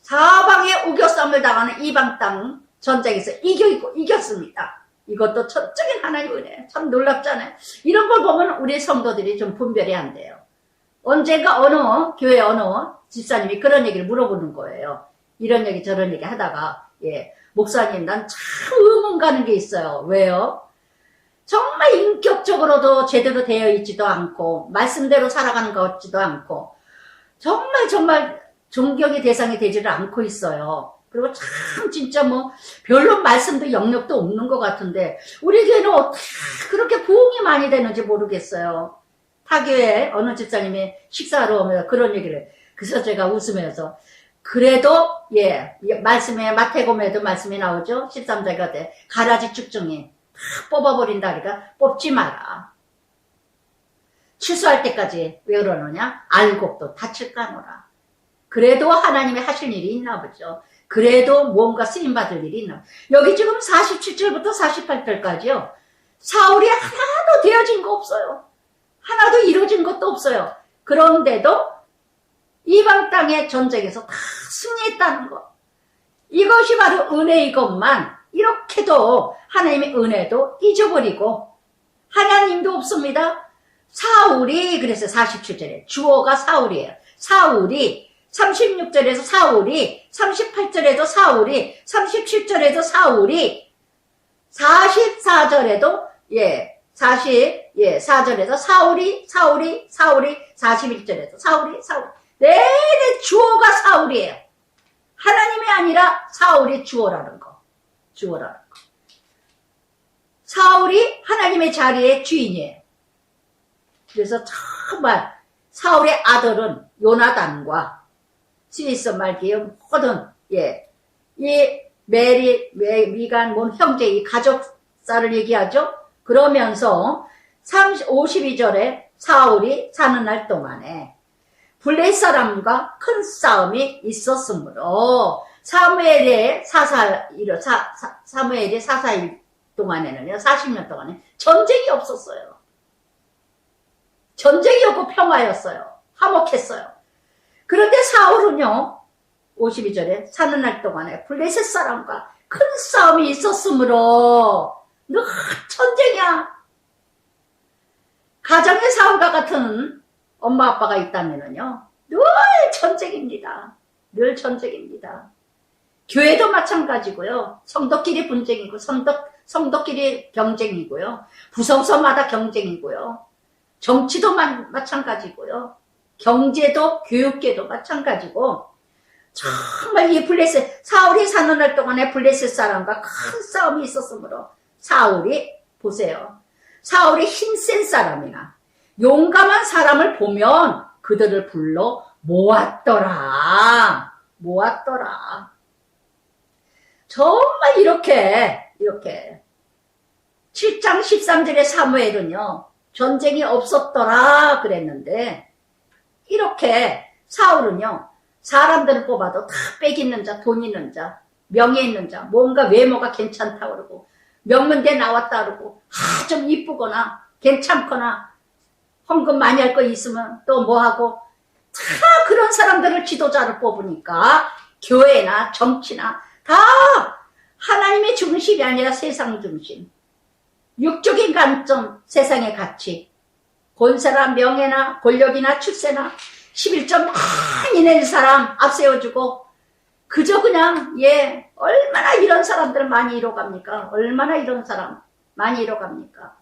사방에 우겨싸움을 당하는 이방 땅 전쟁에서 이겼습니다. 이것도 전적인 하나님의 은혜. 참 놀랍잖아요. 이런 걸 보면 우리 성도들이 좀 분별이 안 돼요. 언젠가 어느 교회 어느 집사님이 그런 얘기를 물어보는 거예요. 이런 얘기 저런 얘기 하다가 목사님, 난 참 의문 가는 게 있어요. 왜요? 정말 인격적으로도 제대로 되어 있지도 않고 말씀대로 살아가는 것 같지도 않고 정말 존경의 대상이 되지를 않고 있어요. 그리고 참 진짜 뭐 별로 말씀도 영역도 없는 것 같은데 우리 교회는 어떻게 그렇게 부흥이 많이 되는지 모르겠어요. 타교회 어느 집사님이 식사하러 오면 그런 얘기를 해요. 그래서 제가 웃으면서 그래도 말씀에 마태복음에도 말씀이 나오죠. 13절가 돼 가라지 쭉중에 다 뽑아버린다. 그러니까 뽑지 마라. 취소할 때까지 왜 그러느냐? 알고 또 다칠까노라. 그래도 하나님이 하실 일이 있나 보죠. 그래도 뭔가 쓰임받을 일이 있나. 여기 지금 47절부터 48절까지요. 사울이 하나도 되어진 거 없어요. 하나도 이루어진 것도 없어요. 그런데도 이방 땅의 전쟁에서 다 승리했다는 것. 이것이 바로 은혜이것만 이렇게도 하나님의 은혜도 잊어버리고 하나님도 없습니다. 사울이 그래서 47절에 주어가 사울이에요. 사울이 36절에서 사울이 38절에도 사울이 37절에도 사울이 44절에도 4절에서 사울이 41절에도 사울이 내내 주어가 사울이에요. 하나님이 아니라 사울이 주어라는 거. 사울이 하나님의 자리의 주인이에요. 그래서 정말 사울의 아들은 요나단과 스위스 말기의 모든 이 미간 형제 이 가족사를 얘기하죠. 그러면서 52절에 사울이 사는 날 동안에 블레셋 사람과 큰 싸움이 있었으므로 사무엘의 사사일 동안에는요, 40년 동안에 전쟁이 없었어요. 전쟁이 없고 평화였어요. 화목했어요. 그런데 사울은요, 52절에 사는 날 동안에 블레셋 사람과 큰 싸움이 있었으므로 늘 전쟁이야. 가정의 사울과 같은 엄마 아빠가 있다면요, 늘 전쟁입니다. 늘 전쟁입니다. 교회도 마찬가지고요. 성도끼리 분쟁이고 성도끼리 경쟁이고요. 부서서마다 경쟁이고요. 정치도 마찬가지고요. 경제도 교육계도 마찬가지고 정말 이 사울이 사는 날 동안에 블레셋 사람과 큰 싸움이 있었으므로 사울이 보세요. 사울이 힘센 사람이나 용감한 사람을 보면 그들을 불러 모았더라. 모았더라. 정말 이렇게 7장 13절의 사무엘은요, 전쟁이 없었더라 그랬는데, 이렇게 사울은요, 사람들을 뽑아도 다 빽 있는 자, 돈 있는 자, 명예 있는 자, 뭔가 외모가 괜찮다 그러고, 명문대 나왔다 그러고, 좀 이쁘거나, 괜찮거나, 헌금 많이 할 거 있으면 또 뭐하고, 다 그런 사람들을 지도자를 뽑으니까, 교회나 정치나, 다 하나님의 중심이 아니라 세상 중심. 육적인 관점, 세상의 가치, 권세나 명예나 권력이나 출세나 11점 많이 낸 사람 앞세워주고, 그저 그냥 얼마나 이런 사람들 많이 잃어갑니까? 얼마나 이런 사람 많이 잃어갑니까?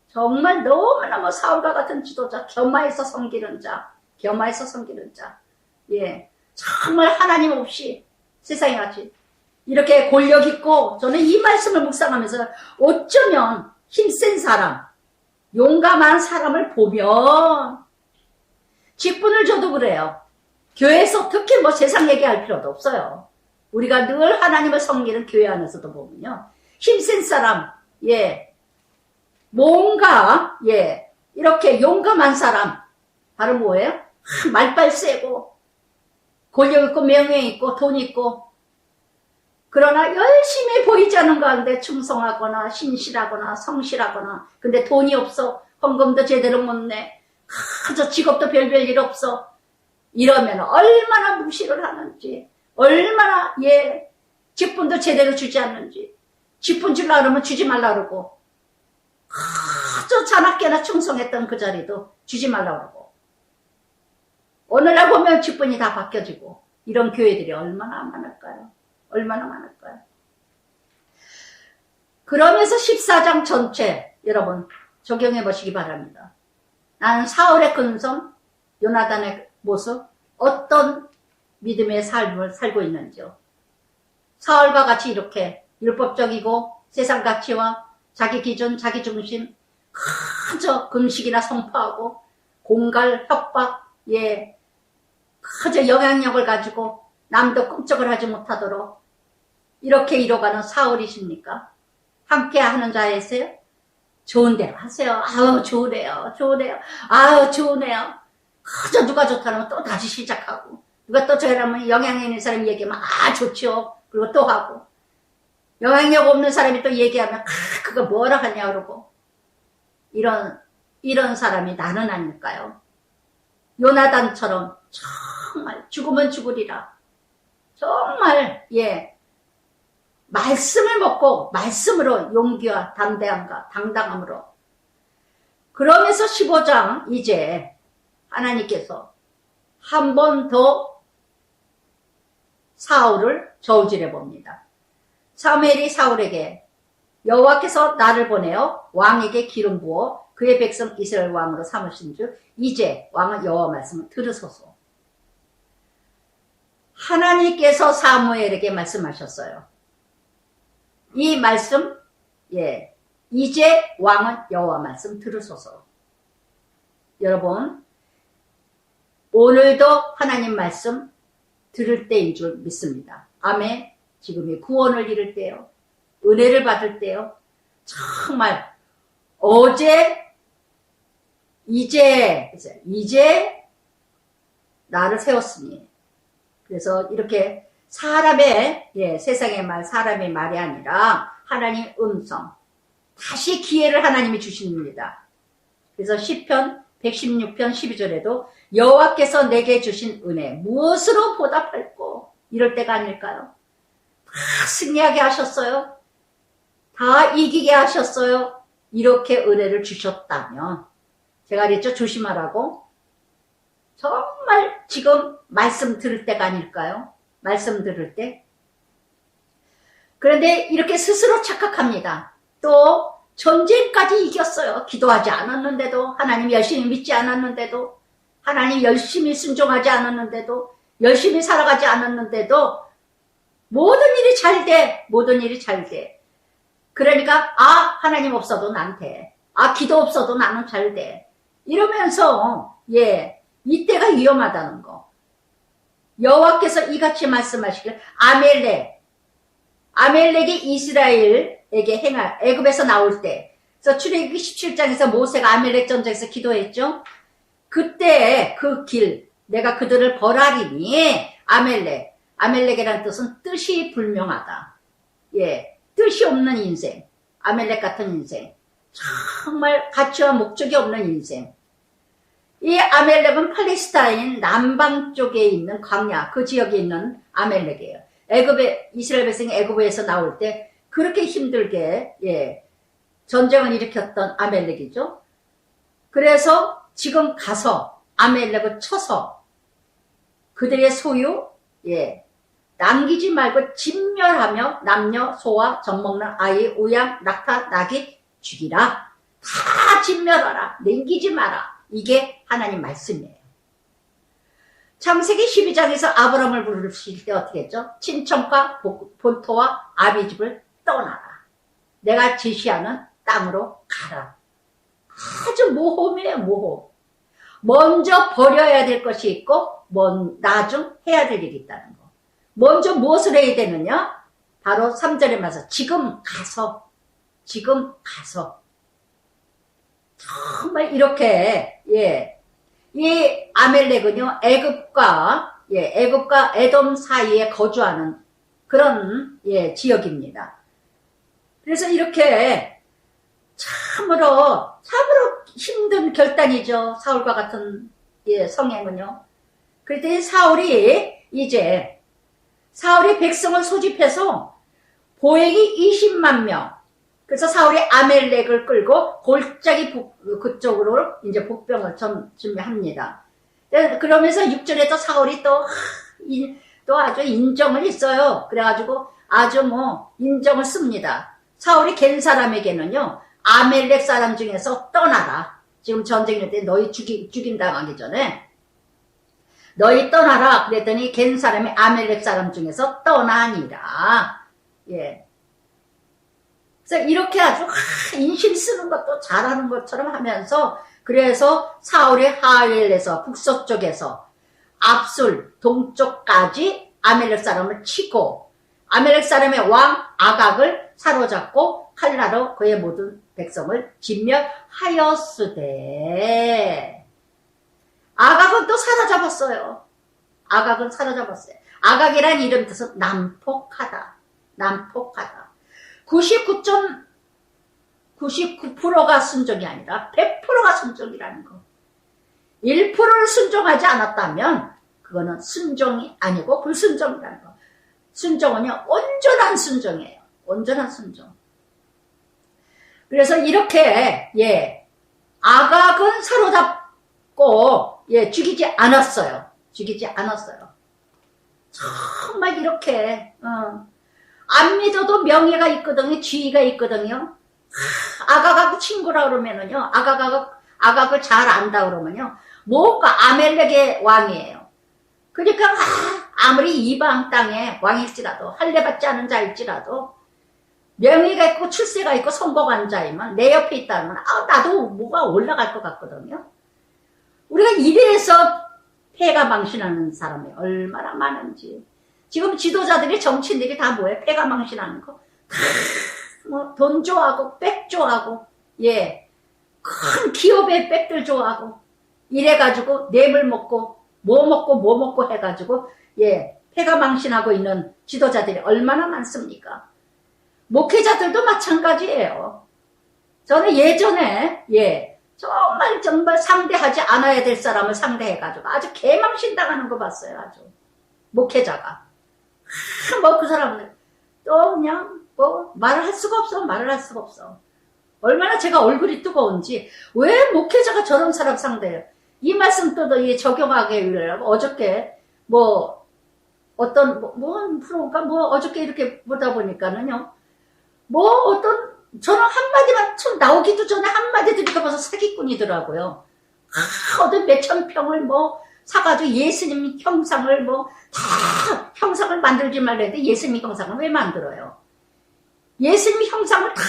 정말 너무너무 사울과 같은 지도자, 겸하에서 섬기는 자, 정말 하나님 없이 세상에 같이 이렇게 권력 있고, 저는 이 말씀을 묵상하면서 어쩌면 힘센 사람, 용감한 사람을 보면, 직분을 줘도 그래요. 교회에서 특히 세상 얘기할 필요도 없어요. 우리가 늘 하나님을 섬기는 교회 안에서도 보면요, 힘센 사람, 뭔가 이렇게 용감한 사람, 바로 뭐예요? 말빨 세고 권력 있고 명예 있고 돈 있고, 그러나 열심히 보이지 않는 가운데 충성하거나 신실하거나 성실하거나, 근데 돈이 없어, 헌금도 제대로 못 내, 저 직업도 별별 일 없어, 이러면 얼마나 무시를 하는지, 얼마나 직분도 제대로 주지 않는지, 직분 주려고 그러면 주지 말라 그러고, 저 자나깨나 충성했던 그 자리도 주지 말라 그러고, 오늘날 보면 직분이 다 바뀌어지고, 이런 교회들이 얼마나 많을까요? 얼마나 많을까요? 그러면서 14장 전체 여러분 적용해 보시기 바랍니다. 나는 사울의 근성, 요나단의 모습, 어떤 믿음의 삶을 살고 있는지요. 사울과 같이 이렇게 율법적이고 세상 가치와 자기 기준, 자기 중심, 그저 금식이나 선포하고 공갈, 협박, 그저 영향력을 가지고 남도 꿈쩍을 하지 못하도록 이렇게 이뤄가는 사울이십니까? 함께 하는 자에서요? 좋은 대로 하세요. 아우 좋으네요. 아우 좋으네요. 그저 누가 좋다면 또 다시 시작하고, 누가 또 저라면 영향력 있는 사람이 얘기하면 좋죠. 그리고 또 하고, 영향력 없는 사람이 또 얘기하면 그거 뭐라 하냐 그러고, 이런 사람이 나는 아닐까요? 요나단처럼 정말 죽으면 죽으리라, 정말 말씀을 먹고 말씀으로 용기와 담대함과 당당함으로. 그러면서 15장 이제 하나님께서 한 번 더 사울을 저울질해 봅니다. 사무엘이 사울에게 여호와께서 나를 보내어 왕에게 기름 부어 그의 백성 이스라엘 왕으로 삼으신 즉 이제 왕은 여호와 말씀을 들으소서. 하나님께서 사무엘에게 말씀하셨어요. 이 말씀, 이제 왕은 여호와 말씀 들으소서. 여러분, 오늘도 하나님 말씀 들을 때인 줄 믿습니다. 아멘. 지금이 구원을 이룰 때요, 은혜를 받을 때요, 정말 이제 나를 세웠으니. 그래서 이렇게 사람의 세상의 말, 사람의 말이 아니라 하나님 음성, 다시 기회를 하나님이 주십니다. 그래서 시편 116편 12절에도 여호와께서 내게 주신 은혜 무엇으로 보답할꼬, 이럴 때가 아닐까요? 다 승리하게 하셨어요. 다 이기게 하셨어요. 이렇게 은혜를 주셨다면, 제가 그랬죠, 조심하라고. 정말 지금 말씀 들을 때가 아닐까요? 말씀 들을 때. 그런데 이렇게 스스로 착각합니다. 또 전쟁까지 이겼어요. 기도하지 않았는데도, 하나님 열심히 믿지 않았는데도, 하나님 열심히 순종하지 않았는데도, 열심히 살아가지 않았는데도 모든 일이 잘 돼. 모든 일이 잘 돼. 그러니까 하나님 없어도 난 돼. 기도 없어도 나는 잘 돼. 이러면서 이때가 위험하다는 거. 여호와께서 이같이 말씀하시길 아멜렉이 이스라엘에게 행할 애굽에서 나올 때, 그래서 출애굽기 17장에서 모세가 아멜렉 전쟁에서 기도했죠. 그때 그 길 내가 그들을 벌하리니 아멜렉이라는 뜻은 뜻이 불명하다. 예, 뜻이 없는 인생, 아멜렉 같은 인생, 정말 가치와 목적이 없는 인생. 이 아멜렉은 팔레스타인 남방 쪽에 있는 광야, 그 지역에 있는 아멜렉이에요. 이스라엘 백성이 애굽에서 나올 때 그렇게 힘들게, 예, 전쟁을 일으켰던 아멜렉이죠. 그래서 지금 가서 아멜렉을 쳐서 그들의 소유, 예, 남기지 말고 진멸하며 남녀, 소와 젖먹는 아이, 우양, 낙타, 나귀 죽이라. 다 진멸하라. 남기지 마라. 이게 하나님 말씀이에요. 창세기 12장에서 아브라함을 부르실 때 어떻게 했죠? 친척과 본토와 아비집을 떠나라. 내가 제시하는 땅으로 가라. 아주 모험이에요, 모험. 먼저 버려야 될 것이 있고 나중 해야 될 일이 있다는 거. 먼저 무엇을 해야 되느냐? 바로 3절에 말해서 지금 가서 정말 이렇게, 예, 이 아멜렉은요 애굽과 에돔 사이에 거주하는 그런, 예, 지역입니다. 그래서 이렇게 참으로 힘든 결단이죠. 사울과 같은, 예, 성행은요. 그랬더니 사울이 백성을 소집해서 보행이 20만 명. 그래서 사울이 아멜렉을 끌고 골짜기 그쪽으로 이제 복병을 준비합니다. 그러면서 6절에 또 사울이 또 아주 인정을 했어요. 그래가지고 아주 인정을 씁니다. 사울이 겐 사람에게는요, 아멜렉 사람 중에서 떠나라. 지금 전쟁일 때 너희 죽임당하기 전에 너희 떠나라. 그랬더니 겐 사람이 아멜렉 사람 중에서 떠나니라. 예. 그래서 이렇게 아주 인심 쓰는 것도 잘하는 것처럼 하면서, 그래서 사울이 하엘에서 북서쪽에서 압술 동쪽까지 아멜렉 사람을 치고 아멜렉 사람의 왕 아각을 사로잡고 칼날로 그의 모든 백성을 진멸하였으되. 아각은 또 사로잡았어요. 아각이란 이름 뜻은 난폭하다. 99.99%가 순종이 아니라 100%가 순종이라는 거. 1%를 순종하지 않았다면 그거는 순종이 아니고 불순종이라는 거. 순종은요, 온전한 순종이에요. 온전한 순종. 그래서 이렇게, 예, 아각은 사로잡고, 예, 죽이지 않았어요. 정말 이렇게, 안 믿어도 명예가 있거든요. 지위가 있거든요. 아각하고 친구라 그러면은요, 아각을 잘 안다 그러면요, 뭔가 아멜렉의 왕이에요. 그러니까 아무리 이방 땅의 왕일지라도, 할례받지 않은 자일지라도, 명예가 있고 출세가 있고 성공한 자이면 내 옆에 있다면 나도 뭐가 올라갈 것 같거든요. 우리가 이래서 폐가 망신하는 사람이 얼마나 많은지. 지금 지도자들이, 정치인들이 다 뭐예요? 폐가 망신하는 거. 돈 좋아하고 백 좋아하고, 예, 큰 기업의 백들 좋아하고, 이래가지고 뇌물 먹고 뭐 먹고 해가지고, 예, 폐가 망신하고 있는 지도자들이 얼마나 많습니까? 목회자들도 마찬가지예요. 저는 예전에, 예, 정말 상대하지 않아야 될 사람을 상대해가지고 아주 개망신 당하는 거 봤어요. 아주 목회자가. 그 사람은 또 그냥 말을 할 수가 없어. 얼마나 제가 얼굴이 뜨거운지. 왜 목회자가 저런 사람 상대해요? 이 말씀 또 적용하기 위해서 어저께 어떤 프로가 어저께 이렇게 보다 보니까는요, 저는 한마디만 나오기도 전에 한마디 들으니까 벌써 사기꾼이더라고요. 어떤 몇천 평을 사가지고 예수님 형상을 다 형상을 만들지 말랬는데 예수님 형상을 왜 만들어요? 예수님 형상을 다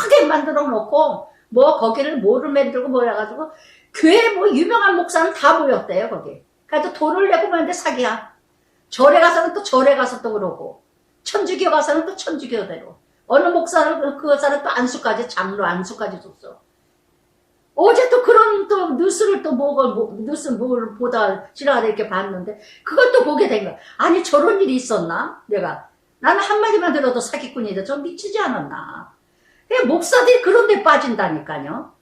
크게 만들어 놓고 거기를 뭐를 만들고 해가지고 교회 뭐 유명한 목사는 다 모였대요, 거기. 그래도 돈을 내고 마는데 사기야. 절에 가서는 또 절에 가서 또 그러고, 천주교 가서는 또 천주교대로. 어느 목사는 그 여자는 또 안수까지, 장로 안수까지 줬어. 어제 또 그런 또 뉴스를 또 뉴스 뭘 보다 지나가다 이렇게 봤는데, 그걸 또 보게 된 거야. 아니, 저런 일이 있었나? 나는 한마디만 들어도 사기꾼이다. 좀 미치지 않았나? 목사들이 그런 데 빠진다니까요.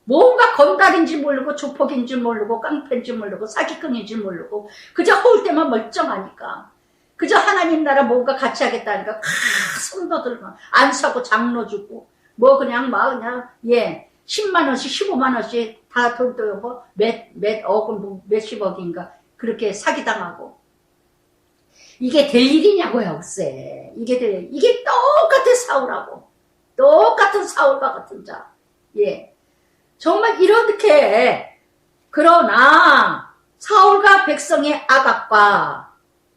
뭔가 건달인지 모르고 조폭인지 모르고 깡패인지 모르고 사기꾼인지 모르고 그저 허울 때만 멀쩡하니까 그저 하나님 나라 뭔가 같이 하겠다니까 성도들만 안 사고 장로 주고 뭐 그냥 10만원씩 15만원씩 다 돌돌고 몇억은 몇십억인가 그렇게 사기당하고 이게 될 일이냐고요, 글쎄. 이게 똑같은 사울하고 똑같은 사울과 같은 자. 예. 정말 이렇게 그러나 사울과 백성의 아각과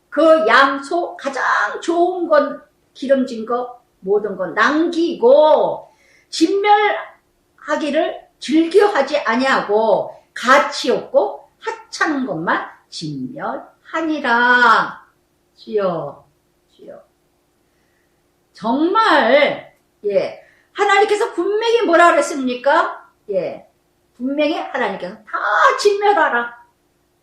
그 양소 가장 좋은 건 기름진 거 모든 건 남기고 진멸하기를 즐겨하지 아니하고 가치 없고 하찮은 것만 진멸하니라. 주여 정말 예 하나님께서 분명히 뭐라 그랬습니까? 예, 분명히 하나님께서 다 진멸하라.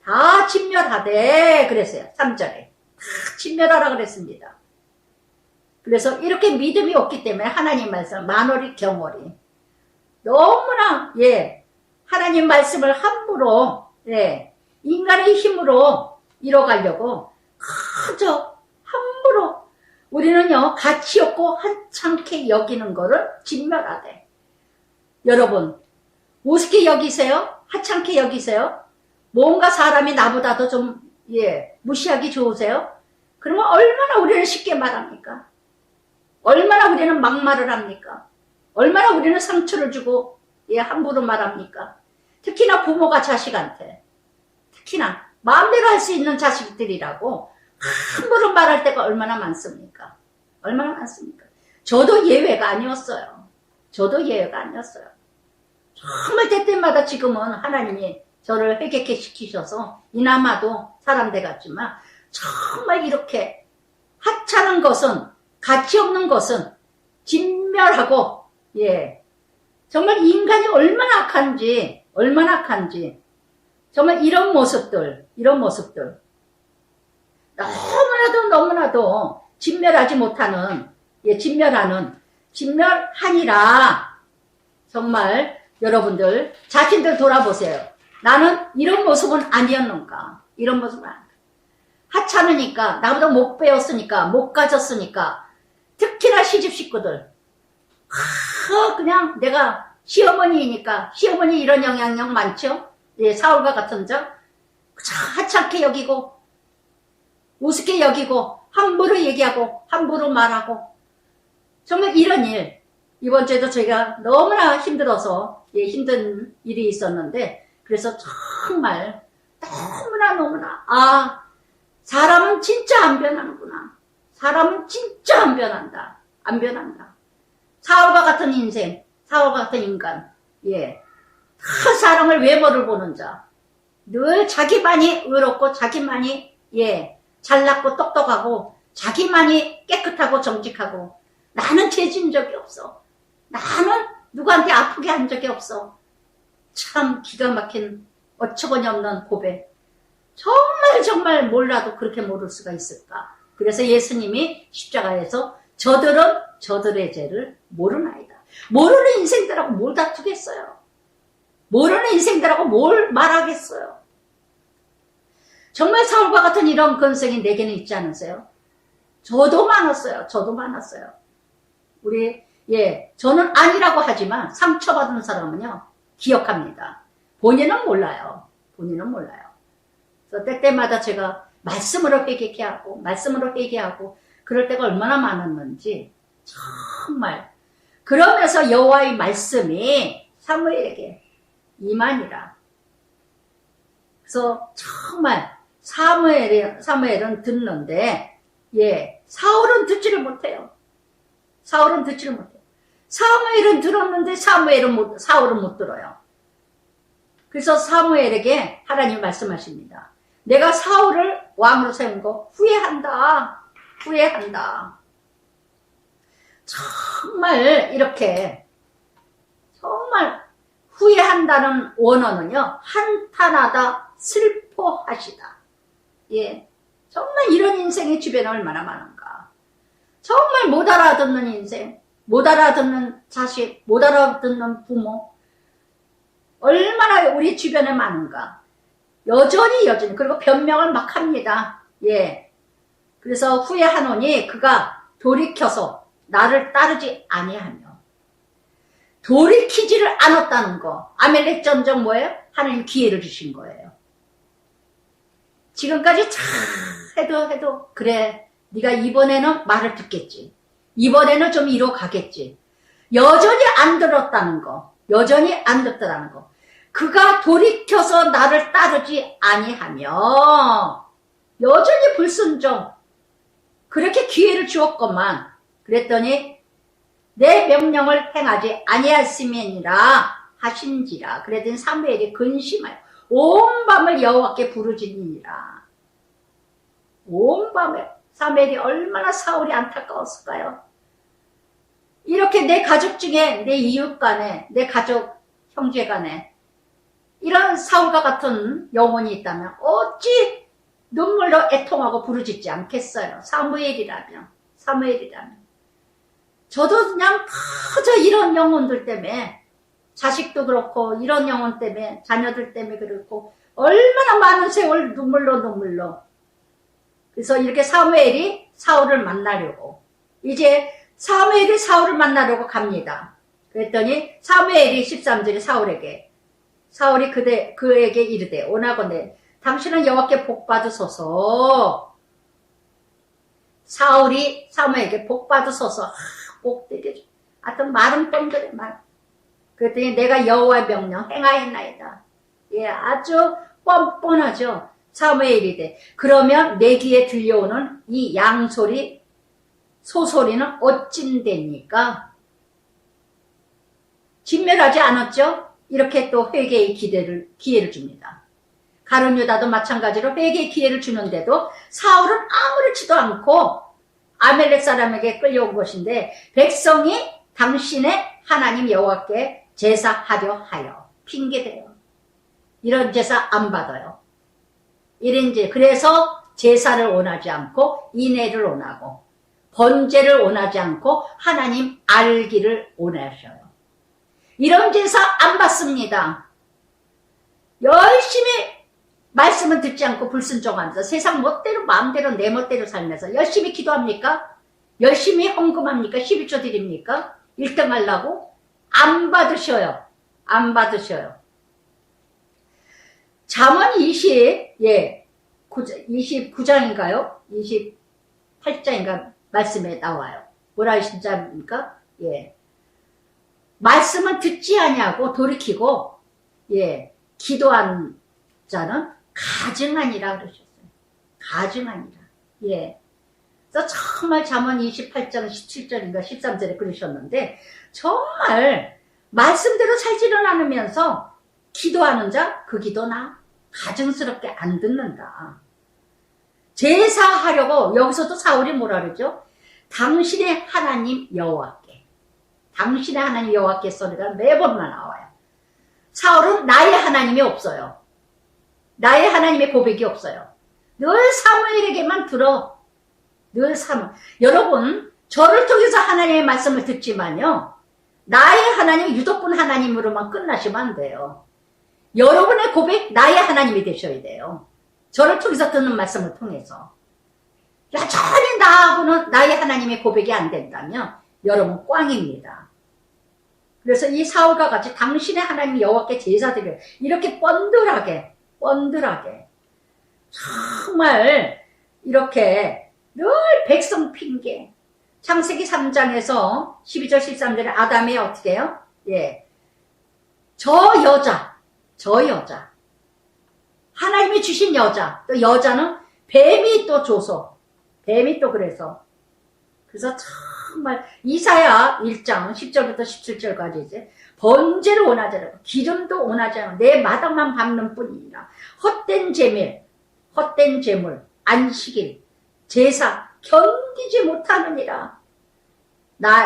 다 진멸하되 그랬어요. 3절에. 다 진멸하라 그랬습니다. 그래서 이렇게 믿음이 없기 때문에 하나님 말씀 만월이 경월이 너무나 하나님 말씀을 함부로 인간의 힘으로 이뤄가려고 그저 함부로 우리는요 가치 없고 하찮게 여기는 거를 진멸하되 여러분 우습게 여기세요? 하찮게 여기세요? 뭔가 사람이 나보다도 좀 무시하기 좋으세요? 그러면 얼마나 우리는 쉽게 말합니까? 얼마나 우리는 막말을 합니까? 얼마나 우리는 상처를 주고 함부로 말합니까? 특히나 부모가 자식한테 특히나 마음대로 할 수 있는 자식들이라고 함부로 말할 때가 얼마나 많습니까? 얼마나 많습니까? 저도 예외가 아니었어요. 정말 때때마다 지금은 하나님이 저를 회개케 시키셔서 이나마도 사람 돼갔지만 정말 이렇게 하찮은 것은 가치 없는 것은 진멸하고 정말 인간이 얼마나 악한지 정말 이런 모습들 너무나도 진멸하지 못하는 진멸하니라. 정말 여러분들 자신들 돌아보세요. 나는 이런 모습은 아니었는가? 이런 모습은 아닌가? 하찮으니까 나보다 못 배웠으니까 못 가졌으니까 특히나 시집 식구들 그냥 내가 시어머니이니까 시어머니 이런 영향력 많죠? 사울과 같은 자 하찮게 여기고 우습게 여기고 함부로 얘기하고 함부로 말하고 정말 이런 일 이번 주에도 제가 너무나 힘들어서 힘든 일이 있었는데 그래서 정말 너무나 사람은 진짜 안 변하는구나. 사람은 진짜 안 변한다. 사울과 같은 인생, 사울과 같은 인간, 다 사람을 외모를 보는 자, 늘 자기만이 의롭고 자기만이 잘났고 똑똑하고 자기만이 깨끗하고 정직하고 나는 죄진 적이 없어. 나는 누구한테 아프게 한 적이 없어. 참 기가 막힌 어처구니 없는 고백. 정말 몰라도 그렇게 모를 수가 있을까. 그래서 예수님이 십자가에서 저들은 저들의 죄를 모르나이다. 모르는 인생들하고 뭘 다투겠어요. 모르는 인생들하고 뭘 말하겠어요. 정말 사울과 같은 이런 근성이 내게는 있지 않으세요? 저도 많았어요. 저는 아니라고 하지만 상처받은 사람은요, 기억합니다. 본인은 몰라요. 그래서 때때마다 제가 말씀으로 회개하고, 그럴 때가 얼마나 많았는지, 정말. 그러면서 여호와의 말씀이 사무엘에게 임하니라. 그래서 정말 사무엘은 듣는데, 사울은 듣지를 못해요. 사울은 듣지를 못해요. 사무엘은 들었는데 사울은 못 들어요. 그래서 사무엘에게 하나님이 말씀하십니다. 내가 사울을 왕으로 세운 거 후회한다. 후회한다. 정말 이렇게 정말 후회한다는 원어는요. 한탄하다, 슬퍼하시다. 예, 정말 이런 인생이 주변에 얼마나 많은가. 정말 못 알아듣는 인생, 못 알아듣는 자식, 못 알아듣는 부모 얼마나 우리 주변에 많은가. 여전히 그리고 변명을 막 합니다. 예, 그래서 후회하노니 그가 돌이켜서 나를 따르지 아니하며. 돌이키지를 않았다는 거. 아멜렉 전쟁 뭐예요? 하나님 기회를 주신 거예요. 지금까지 참 해도 그래, 네가 이번에는 말을 듣겠지. 이번에는 좀 이로 가겠지. 여전히 안 들었다는 거. 여전히 안 듣더라는 거. 그가 돌이켜서 나를 따르지 아니하며 여전히 불순종. 그렇게 기회를 주었건만 그랬더니 내 명령을 행하지 아니하시면이라 하신지라. 그랬더니 사무엘이 근심하여 온 밤을 여호와께 부르짖으니라. 온 밤에. 사무엘이 얼마나 사울이 안타까웠을까요? 이렇게 내 가족 중에, 내 이웃 간에, 내 가족 형제 간에 이런 사울과 같은 영혼이 있다면 어찌 눈물로 애통하고 부르짖지 않겠어요? 사무엘이라면. 저도 그냥 터져 이런 영혼들 때문에, 자식도 그렇고 이런 영혼 때문에, 자녀들 때문에 그렇고 얼마나 많은 세월 눈물로. 그래서 이렇게 사무엘이 사울을 만나려고, 이제 사무엘이 사울을 만나려고 갑니다. 그랬더니 사무엘이 13절에 사울이 그에게 이르되 오나건대 당신은 여호와께 복 받으소서. 사울이 사무엘에게 복 받으소서. 복 되게 줘. 하여튼 말은 뻔들의 말. 그랬더니 내가 여호와의 명령 행하였나이다. 예, 아주 뻔뻔하죠. 사무엘이 돼. 그러면 내 귀에 들려오는 이 양소리, 소소리는 어찐됩니까? 진멸하지 않았죠? 이렇게 또 회개의 기회를 줍니다. 가룟 유다도 마찬가지로 회개의 기회를 주는데도 사울은 아무렇지도 않고 아멜렉 사람에게 끌려온 것인데 백성이 당신의 하나님 여호와께 제사하려 하여 핑계대요. 이런 제사 안 받아요. 그래서 제사를 원하지 않고 인애를 원하고 번제를 원하지 않고 하나님 알기를 원하셔요. 이런 제사 안 받습니다. 열심히 말씀을 듣지 않고 불순종하면서 세상 멋대로 마음대로 내 멋대로 살면서 열심히 기도합니까? 열심히 헌금합니까? 11조 드립니까? 1등 하려고? 안 받으셔요. 안 받으셔요. 잠언 29장인가요? 28장인가 말씀에 나와요. 뭐라 하신자입니까? 예. 말씀은 듣지 아니하고 돌이키고, 예, 기도한 자는 가증하니라 그러셨어요. 가증하니라. 예. 그래서 정말 잠언 28장 17절인가 13절에 그러셨는데, 정말 말씀대로 살지는 않으면서 기도하는 자, 그 기도나 가증스럽게 안 듣는다. 제사하려고, 여기서도 사울이 뭐라 그러죠? 당신의 하나님 여호와께. 당신의 하나님 여호와께 소리가 매번만 나와요. 사울은 나의 하나님이 없어요. 나의 하나님의 고백이 없어요. 늘 사무엘에게만 들어. 여러분, 저를 통해서 하나님의 말씀을 듣지만요. 나의 하나님, 유독분 하나님으로만 끝나시면 안 돼요. 여러분의 고백, 나의 하나님이 되셔야 돼요. 저를 통해서 듣는 말씀을 통해서. 여전히 나하고는 나의 하나님의 고백이 안 된다면 여러분 꽝입니다. 그래서 이 사울과 같이 당신의 하나님 여호와께 제사드려요. 이렇게 뻔들하게 정말 이렇게 늘 백성 핑계. 창세기 3장에서 12절 13절에 아담이 어떻게 해요? 예, 저 여자 하나님이 주신 여자, 또 여자는 뱀이 또 줘서, 뱀이 또 그래서 정말 이사야 1장 10절부터 17절까지 이제 번제를 원하지 않고 기름도 원하지 않고 내 마당만 밟는 뿐이니라. 헛된 재물, 안식일, 제사 견디지 못하느니라.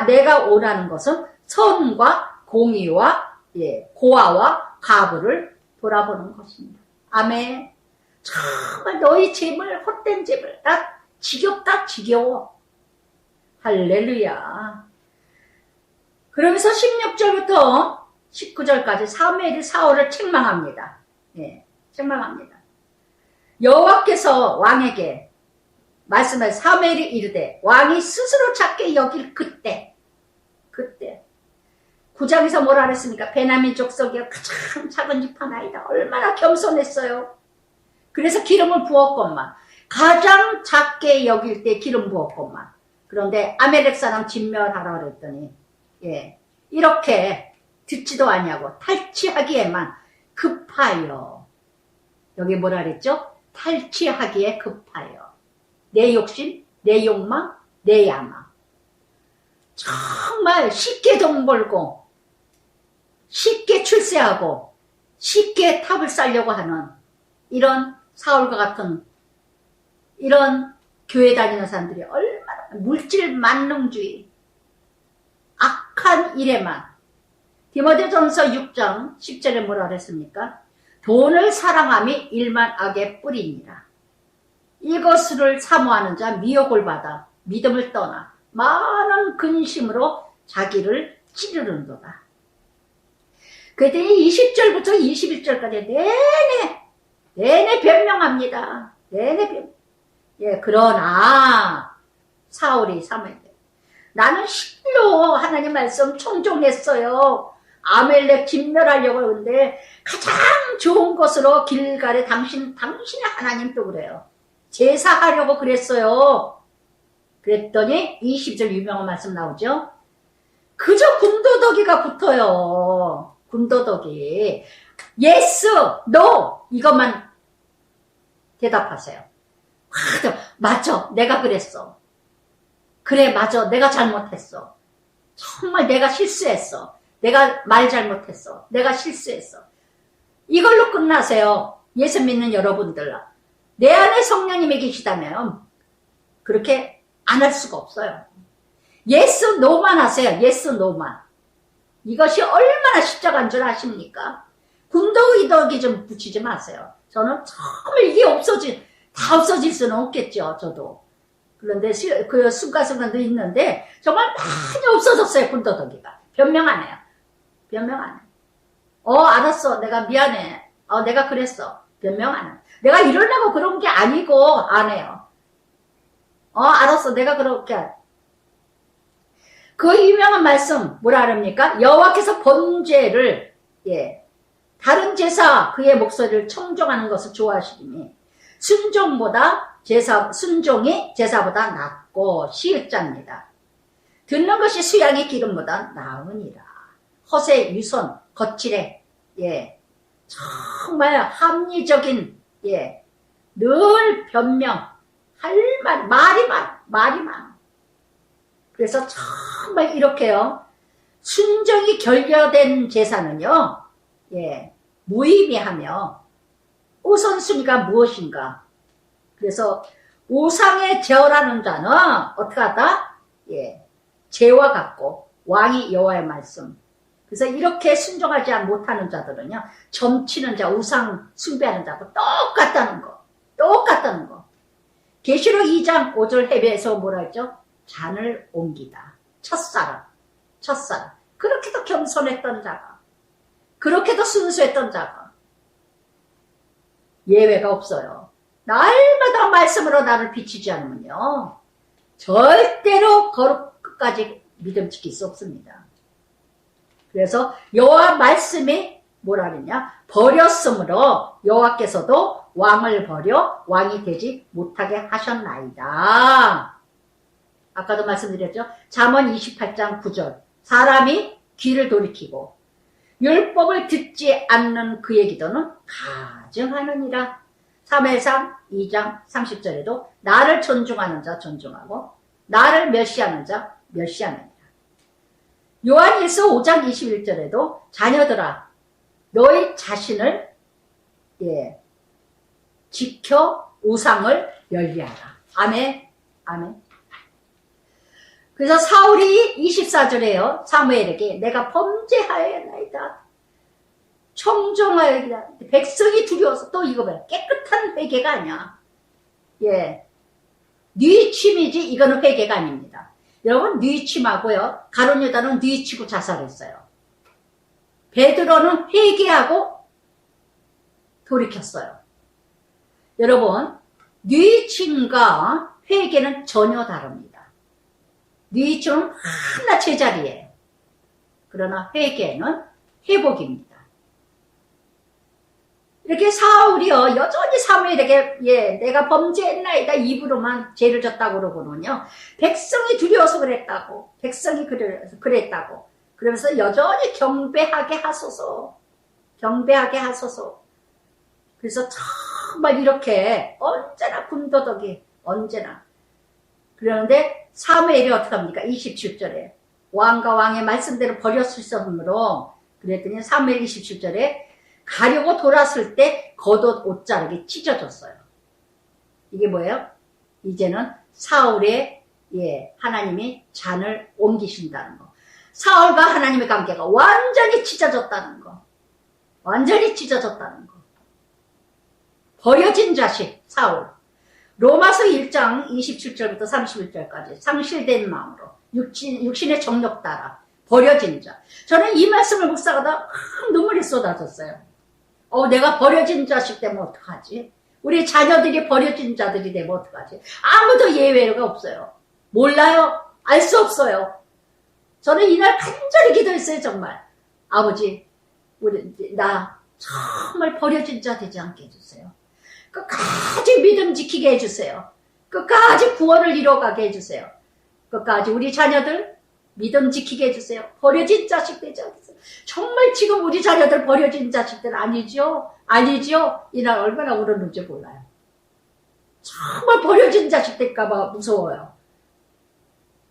내가 원하는 것은 선과 공의와 고아와 가부를 돌아보는 것입니다. 아멘. 정말 너희 재물, 헛된 재물 다 지겹다 지겨워. 할렐루야. 그러면서 16절부터 19절까지 사무엘이 사울을 책망합니다. 책망합니다. 여호와께서 왕에게 말씀을 사무엘이 이르되 왕이 스스로 작게 여길 그때 9장에서 뭐라 그랬습니까? 베냐민 족속이여 가장 작은 집 하나이다. 얼마나 겸손했어요. 그래서 기름을 부었건만 가장 작게 여길 때 기름 부었건만 그런데 아멜렉 사람 진멸하라 그랬더니 이렇게 듣지도 아니하고 탈취하기에만 급하여 여기 뭐라 그랬죠? 탈취하기에 급하여 내 욕심, 내 욕망, 내 야망 정말 쉽게 돈 벌고 쉽게 출세하고 쉽게 탑을 쌓으려고 하는 이런 사울과 같은 이런 교회 다니는 사람들이 얼마나 물질 만능주의 악한 일에만 디모데전서 6장 10절에 뭐라 그랬습니까? 돈을 사랑함이 일만 악의 뿌리니라. 이것을 사모하는 자 미혹을 받아 믿음을 떠나 많은 근심으로 자기를 찌르는도다. 그랬더니 20절부터 21절까지 내내 변명합니다. 그러나 사울이 사무엘에게 나는 실로 하나님 말씀 청종했어요. 아멜렉 진멸하려고 하는데 가장 좋은 것으로 길갈에 당신의 하나님도 그래요. 제사하려고 그랬어요. 그랬더니 20절 유명한 말씀 나오죠. 그저 군더더기가 붙어요. 군더더기. yes, no 이것만 대답하세요. 맞아, 내가 그랬어. 그래, 맞아, 내가 잘못했어. 정말 내가 실수했어. 내가 말 잘못했어. 내가 실수했어. 이걸로 끝나세요. 예수 믿는 여러분들. 내 안에 성령님이 계시다면 그렇게 안 할 수가 없어요. yes, no만 하세요. yes, no만. 이것이 얼마나 십자가인 줄 아십니까? 군더더기 좀 붙이지 마세요. 저는 정말 이게 다 없어질 수는 없겠죠, 저도. 그런데 그 순간순간도 있는데 정말 많이 없어졌어요, 군더더기가. 변명 안 해요. 알았어. 내가 미안해. 내가 그랬어. 변명 안 해요. 내가 이러려고 그런 게 아니고 안 해요. 알았어. 내가 그렇게. 그 유명한 말씀 뭐라 합니까? 여호와께서 번제를 다른 제사 그의 목소리를 청종하는 것을 좋아하시니 순종이 제사보다 낫고 시읒자입니다. 듣는 것이 수양의 기름보다 나으니라. 허세, 유선, 거칠해. 정말 합리적인 늘 변명, 말이 많아. 그래서 정말 이렇게요. 순종이 결여된 제사는요. 무의미하며 우선순위가 무엇인가? 그래서 우상에 절하는 자는 어떻게 하다? 죄와 같고 왕이 여호와의 말씀. 그래서 이렇게 순종하지 못하는 자들은요. 점치는 자, 우상 숭배하는 자하고 똑같다는 거. 계시록 2장 5절 해배에서 뭐라 했죠? 잔을 옮기다. 첫사랑. 그렇게도 겸손했던 자가, 그렇게도 순수했던 자가 예외가 없어요. 날마다 말씀으로 나를 비추지 않으면요 절대로 끝까지 믿음 지킬 수 없습니다. 그래서 여호와 말씀이 뭐라 그러냐? 버렸으므로 여호와께서도 왕을 버려 왕이 되지 못하게 하셨나이다. 아까도 말씀드렸죠. 잠언 28장 9절. 사람이 귀를 돌이키고 율법을 듣지 않는 그의 기도는 가증하느니라. 사무엘상 2장 30절에도 나를 존중하는 자 존중하고 나를 멸시하는 자 멸시하느니라. 요한일서 5장 21절에도 자녀들아 너희 자신을 지켜 우상을 멀리하라. 아멘. 아멘. 그래서 사울이 24절에요. 사무엘에게 내가 범죄하였나이다. 청정하여이다. 백성이 두려워서 또 이거 봐요. 깨끗한 회개가 아니야. 뉘침이지 이거는 회개가 아닙니다. 여러분 뉘침하고요. 가룟 유다는 뉘치고 자살했어요. 베드로는 회개하고 돌이켰어요. 여러분 뉘침과 회개는 전혀 다릅니다. 뉘침은 하나 제자리예요. 그러나 회개는 회복입니다. 이렇게 사울이요 여전히 사무엘에게 내가 범죄했나이다 입으로만 죄를 졌다고 그러고는요 백성이 두려워서 그랬다고 백성이 그랬다고 그러면서 여전히 경배하게 하소서 경배하게 하소서. 그래서 정말 이렇게 언제나 군더더기 언제나 그러는데 사무엘이 어떻게 합니까? 27절에 왕과 왕의 말씀대로 버렸으므로 그랬더니 사무엘 27절에 가려고 돌았을 때 겉옷 옷자락이 찢어졌어요. 이게 뭐예요? 이제는 사울의 하나님이 잔을 옮기신다는 거. 사울과 하나님의 관계가 완전히 찢어졌다는 거. 완전히 찢어졌다는 거. 버려진 자식 사울. 로마서 1장 27절부터 31절까지 상실된 마음으로 육신의 정욕 따라 버려진 자. 저는 이 말씀을 묵상하다 눈물이 쏟아졌어요. 내가 버려진 자식 되면 어떡하지? 우리 자녀들이 버려진 자들이 되면 어떡하지? 아무도 예외가 없어요. 몰라요. 알 수 없어요. 저는 이날 간절히 기도했어요. 정말. 아버지 나 정말 버려진 자 되지 않게 해주세요. 끝까지 믿음 지키게 해주세요. 끝까지 구원을 이뤄가게 해주세요. 끝까지 우리 자녀들 믿음 지키게 해주세요. 버려진 자식 되지 않겠어요. 정말 지금 우리 자녀들 버려진 자식들 아니죠? 아니죠? 이날 얼마나 울었는지 몰라요. 정말 버려진 자식 될까봐 무서워요.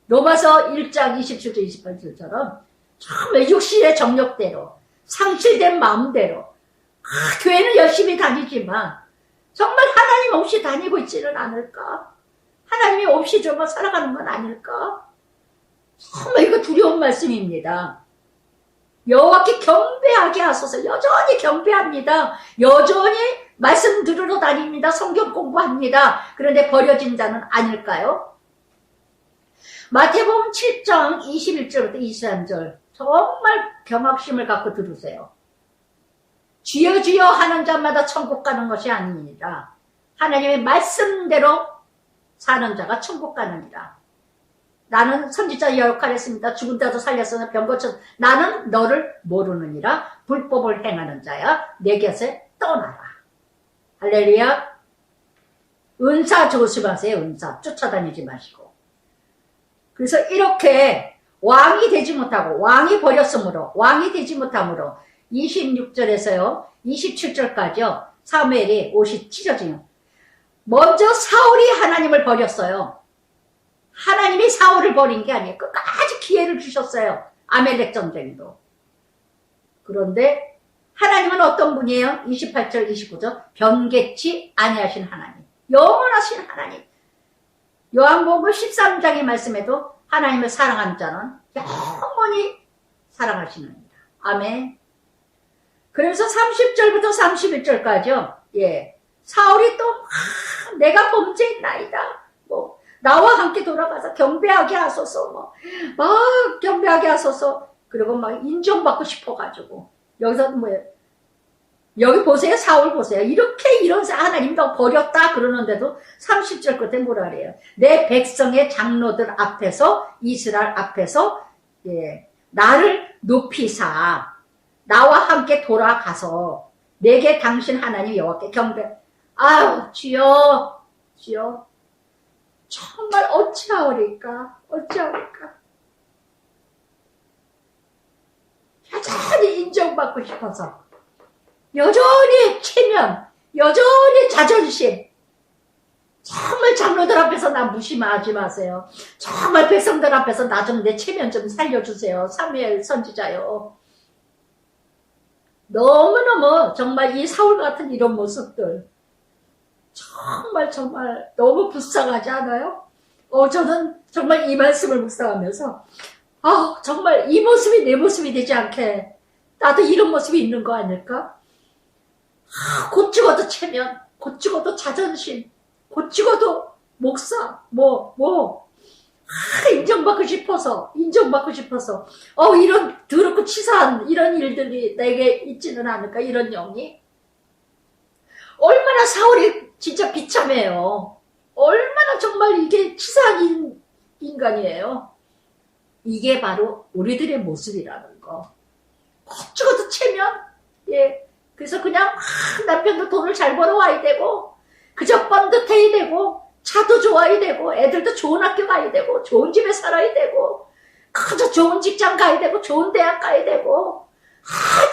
로마서 1장 27절 28절처럼 정말 육신의 정욕대로 상실된 마음대로 교회는 열심히 다니지만 정말 하나님 없이 다니고 있지는 않을까? 하나님이 없이 정말 살아가는 건 아닐까? 정말 이거 두려운 말씀입니다. 여호와께 경배하게 하소서. 여전히 경배합니다. 여전히 말씀 들으러 다닙니다. 성경 공부합니다. 그런데 버려진 자는 아닐까요? 마태복음 7장 21절부터 23절 정말 경각심을 갖고 들으세요. 주여 주여 하는 자마다 천국 가는 것이 아닙니다. 하나님의 말씀대로 사는 자가 천국 가느니라. 나는 선지자 역할을 했습니다. 죽은 자도 살렸으나 병 고쳐 나는 너를 모르느니라. 불법을 행하는 자야 내 곁에 떠나라. 할렐루야. 은사 조심하세요. 은사 쫓아다니지 마시고. 그래서 이렇게 왕이 되지 못하고 왕이 버렸으므로 왕이 되지 못함으로 26절에서요 27절까지요 사무엘이 옷이 찢어지요. 먼저 사울이 하나님을 버렸어요. 하나님이 사울을 버린 게 아니에요. 끝까지 기회를 주셨어요. 아멜렉 전쟁도. 그런데 하나님은 어떤 분이에요? 28절 29절 변개치 아니하신 하나님. 영원하신 하나님. 요한복음 13장의 말씀에도 하나님을 사랑하는 자는 영원히 사랑하시느니라. 아멘. 그래서 30절부터 31절까지요. 사울이 또 내가 범죄했나이다. 나와 함께 돌아가서 경배하게 하소서. 막 경배하게 하소서. 그리고 막 인정받고 싶어가지고 여기서 여기 보세요. 사울 보세요. 이렇게 이런 하나님도 버렸다 그러는데도 30절 끝에 뭐라 그래요? 내 백성의 장로들 앞에서 이스라엘 앞에서 나를 높이사 나와 함께 돌아가서 내게 당신 하나님 여호와께 경배. 아유 주여 주여 정말 어찌하오리까 어찌하오리까. 여전히 인정받고 싶어서 여전히 체면 여전히 자존심 정말 장로들 앞에서 나 무시하지 마세요. 정말 백성들 앞에서 나 좀 내 체면 좀 살려주세요. 사무엘 선지자요. 너무너무 정말 이 사울 같은 이런 모습들 정말 너무 불쌍하지 않아요? 저는 정말 이 말씀을 묵상하면서 정말 이 모습이 내 모습이 되지 않게 나도 이런 모습이 있는 거 아닐까? 곧 죽어도 체면, 곧 죽어도 자존심, 곧 죽어도 목사, 인정받고 싶어서, 이런 더럽고 치사한 이런 일들이 내게 있지는 않을까, 이런 영이. 얼마나 사울이 진짜 비참해요. 얼마나 정말 이게 치사한 인간이에요. 이게 바로 우리들의 모습이라는 거. 곧 죽어도 체면, 그래서 그냥 남편도 돈을 잘 벌어와야 되고, 그저 번듯해야 되고, 차도 좋아야 되고, 애들도 좋은 학교 가야 되고, 좋은 집에 살아야 되고, 그저 좋은 직장 가야 되고, 좋은 대학 가야 되고,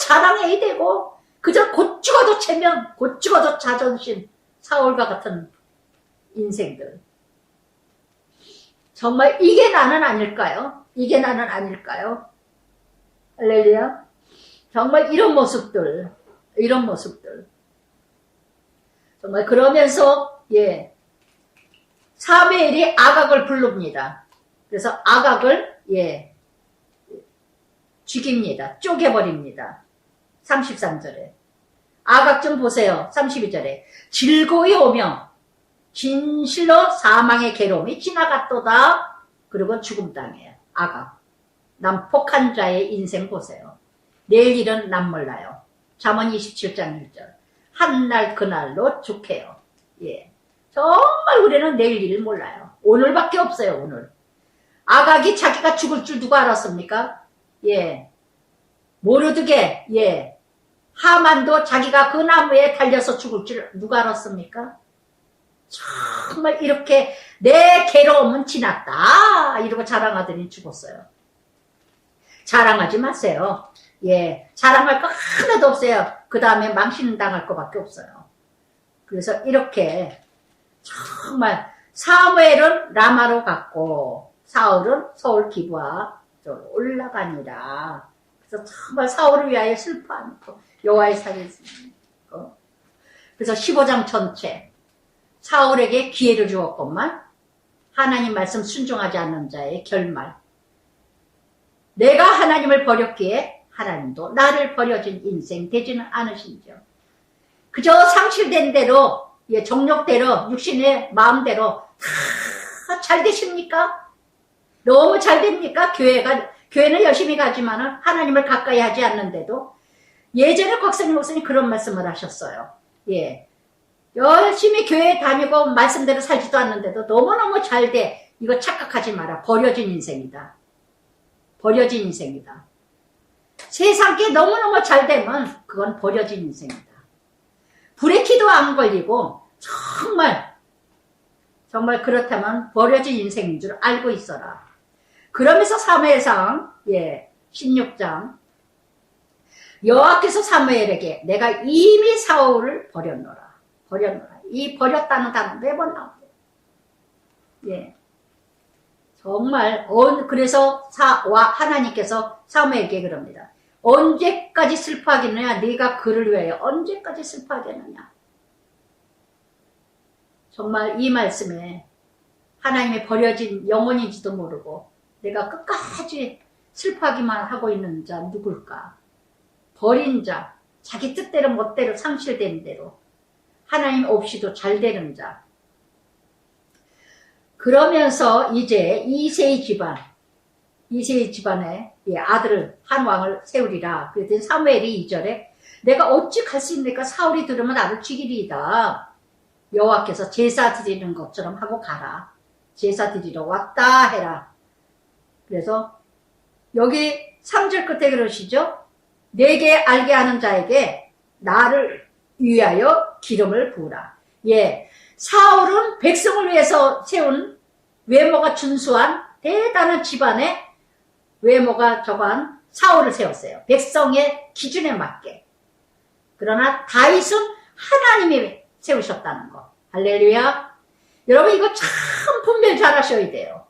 자랑해야 되고, 그저 곧 죽어도 체면, 곧 죽어도 자존심, 사울과 같은 인생들. 정말 이게 나는 아닐까요? 이게 나는 아닐까요? 할렐루야. 정말 이런 모습들. 정말 그러면서, 사무엘이 아각을 부릅니다. 그래서 아각을, 죽입니다. 쪼개버립니다. 33절에. 아각 좀 보세요. 32절에. 즐거이 오며, 진실로 사망의 괴로움이 지나갔도다. 그리고 죽음 당해요. 아각. 난폭한 자의 인생 보세요. 내일 일은 난 몰라요. 잠언 27장 1절. 한날 그날로 죽해요. 정말 우리는 내일 일을 몰라요. 오늘밖에 없어요. 오늘. 아각이 자기가 죽을 줄 누가 알았습니까? 모르드게 하만도 자기가 그 나무에 달려서 죽을 줄 누가 알았습니까? 정말 이렇게 내 괴로움은 지났다 이러고 자랑하더니 죽었어요. 자랑하지 마세요. 자랑할 거 하나도 없어요. 그 다음에 망신당할 거밖에 없어요. 그래서 이렇게 정말 사무엘은 라마로 갔고 사울은 서울 기브아 올라가니라. 그래서 정말 사울을 위하여 슬퍼하는 거. 여호와의 살을 거. 그래서 15장 전체 사울에게 기회를 주었건만 하나님 말씀 순종하지 않는 자의 결말. 내가 하나님을 버렸기에 하나님도 나를 버려진 인생 되지는 않으신지요. 그저 상실된 대로, 정욕대로, 육신의 마음대로 다 잘 되십니까? 너무 잘 됩니까? 교회는 열심히 가지만 하나님을 가까이 하지 않는데도 예전에 곽선임 목사님 그런 말씀을 하셨어요. 열심히 교회 다니고 말씀대로 살지도 않는데도 너무너무 잘 돼. 이거 착각하지 마라. 버려진 인생이다. 버려진 인생이다. 세상에 너무너무 잘 되면 그건 버려진 인생이다. 브레이크도 안 걸리고 정말 그렇다면 버려진 인생인 줄 알고 있어라. 그러면서 사무엘상 16장 여호와께서 사무엘에게 내가 이미 사울을 버렸노라. 이 버렸다는 단어 매번 나오고. 정말 그래서 하나님께서 사무엘에게 그럽니다. 언제까지 슬퍼하겠느냐? 네가 그를 위하여 언제까지 슬퍼하겠느냐? 정말 이 말씀에 하나님의 버려진 영혼인지도 모르고 내가 끝까지 슬퍼하기만 하고 있는 자 누굴까? 버린 자, 자기 뜻대로 멋대로 상실된 대로 하나님 없이도 잘 되는 자. 그러면서 이제 이새의 집안에 아들을 한 왕을 세우리라. 그랬더니 사무엘이 2절에 내가 어찌 갈 수 있습니까? 사울이 들으면 나를 죽이리이다. 여호와께서 제사 드리는 것처럼 하고 가라. 제사 드리러 왔다 해라. 그래서 여기 3절 끝에 그러시죠. 내게 알게 하는 자에게 나를 위하여 기름을 부으라. 사울은 백성을 위해서 세운 외모가 준수한 대단한 집안에 외모가 저간 사울을 세웠어요. 백성의 기준에 맞게. 그러나 다윗은 하나님이 세우셨다는 거. 할렐루야. 여러분 이거 참 분별 잘 하셔야 돼요.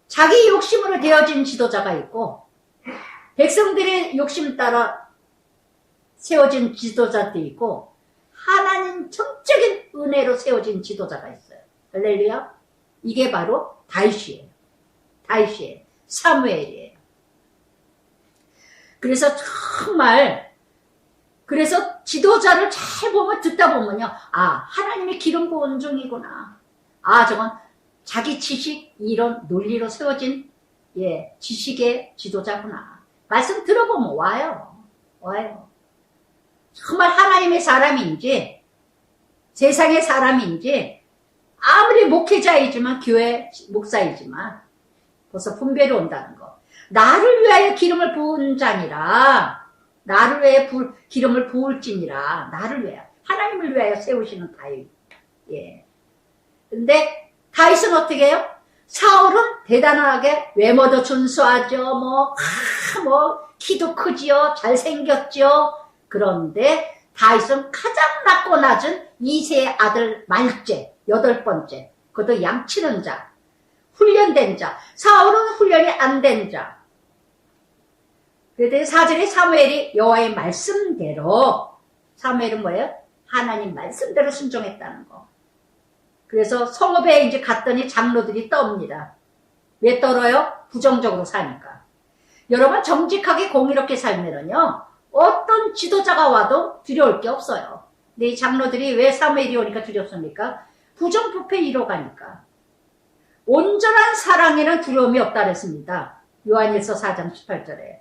자기 욕심으로 되어진 지도자가 있고 백성들의 욕심 따라 세워진 지도자도 있고 하나님 전적인 은혜로 세워진 지도자가 있어요. 할렐루야. 이게 바로 다윗이에요. 다윗이에요. 사무엘이에요. 그래서 정말 그래서 지도자를 잘 보면 듣다 보면요. 아, 하나님의 기름 부은 중이구나. 아, 저건 자기 지식, 이론, 논리로 세워진 지식의 지도자구나. 말씀 들어보면 와요. 정말 하나님의 사람인지 세상의 사람인지 아무리 목회자이지만 교회 목사이지만 벌써 분별이 온다는 거. 나를 위하여 기름을 부은 자니라. 나를 위하여 기름을 부을지니라. 나를 위하여. 하나님을 위하여 세우시는 다윗. 예. 근데 다윗은 어떻게 해요? 사울은 대단하게 외모도 준수하죠. 키도 크지요. 잘생겼죠. 그런데 다윗은 가장 낮고 낮은 2세의 아들 말째, 8번째. 그것도 양치는 자. 훈련된 자. 사울은 훈련이 안 된 자. 그랬더니 4절에 사무엘이 여호와의 말씀대로, 사무엘은 뭐예요? 하나님 말씀대로 순종했다는 거. 그래서 성읍에 이제 갔더니 장로들이 떱니다. 왜 떨어요? 부정적으로 사니까. 여러분 정직하게 공의롭게 살면은요, 어떤 지도자가 와도 두려울 게 없어요. 근데 이 장로들이 왜 사무엘이 오니까 두렵습니까? 부정부패 이뤄가니까. 온전한 사랑에는 두려움이 없다 그랬습니다. 요한일서 4장 18절에.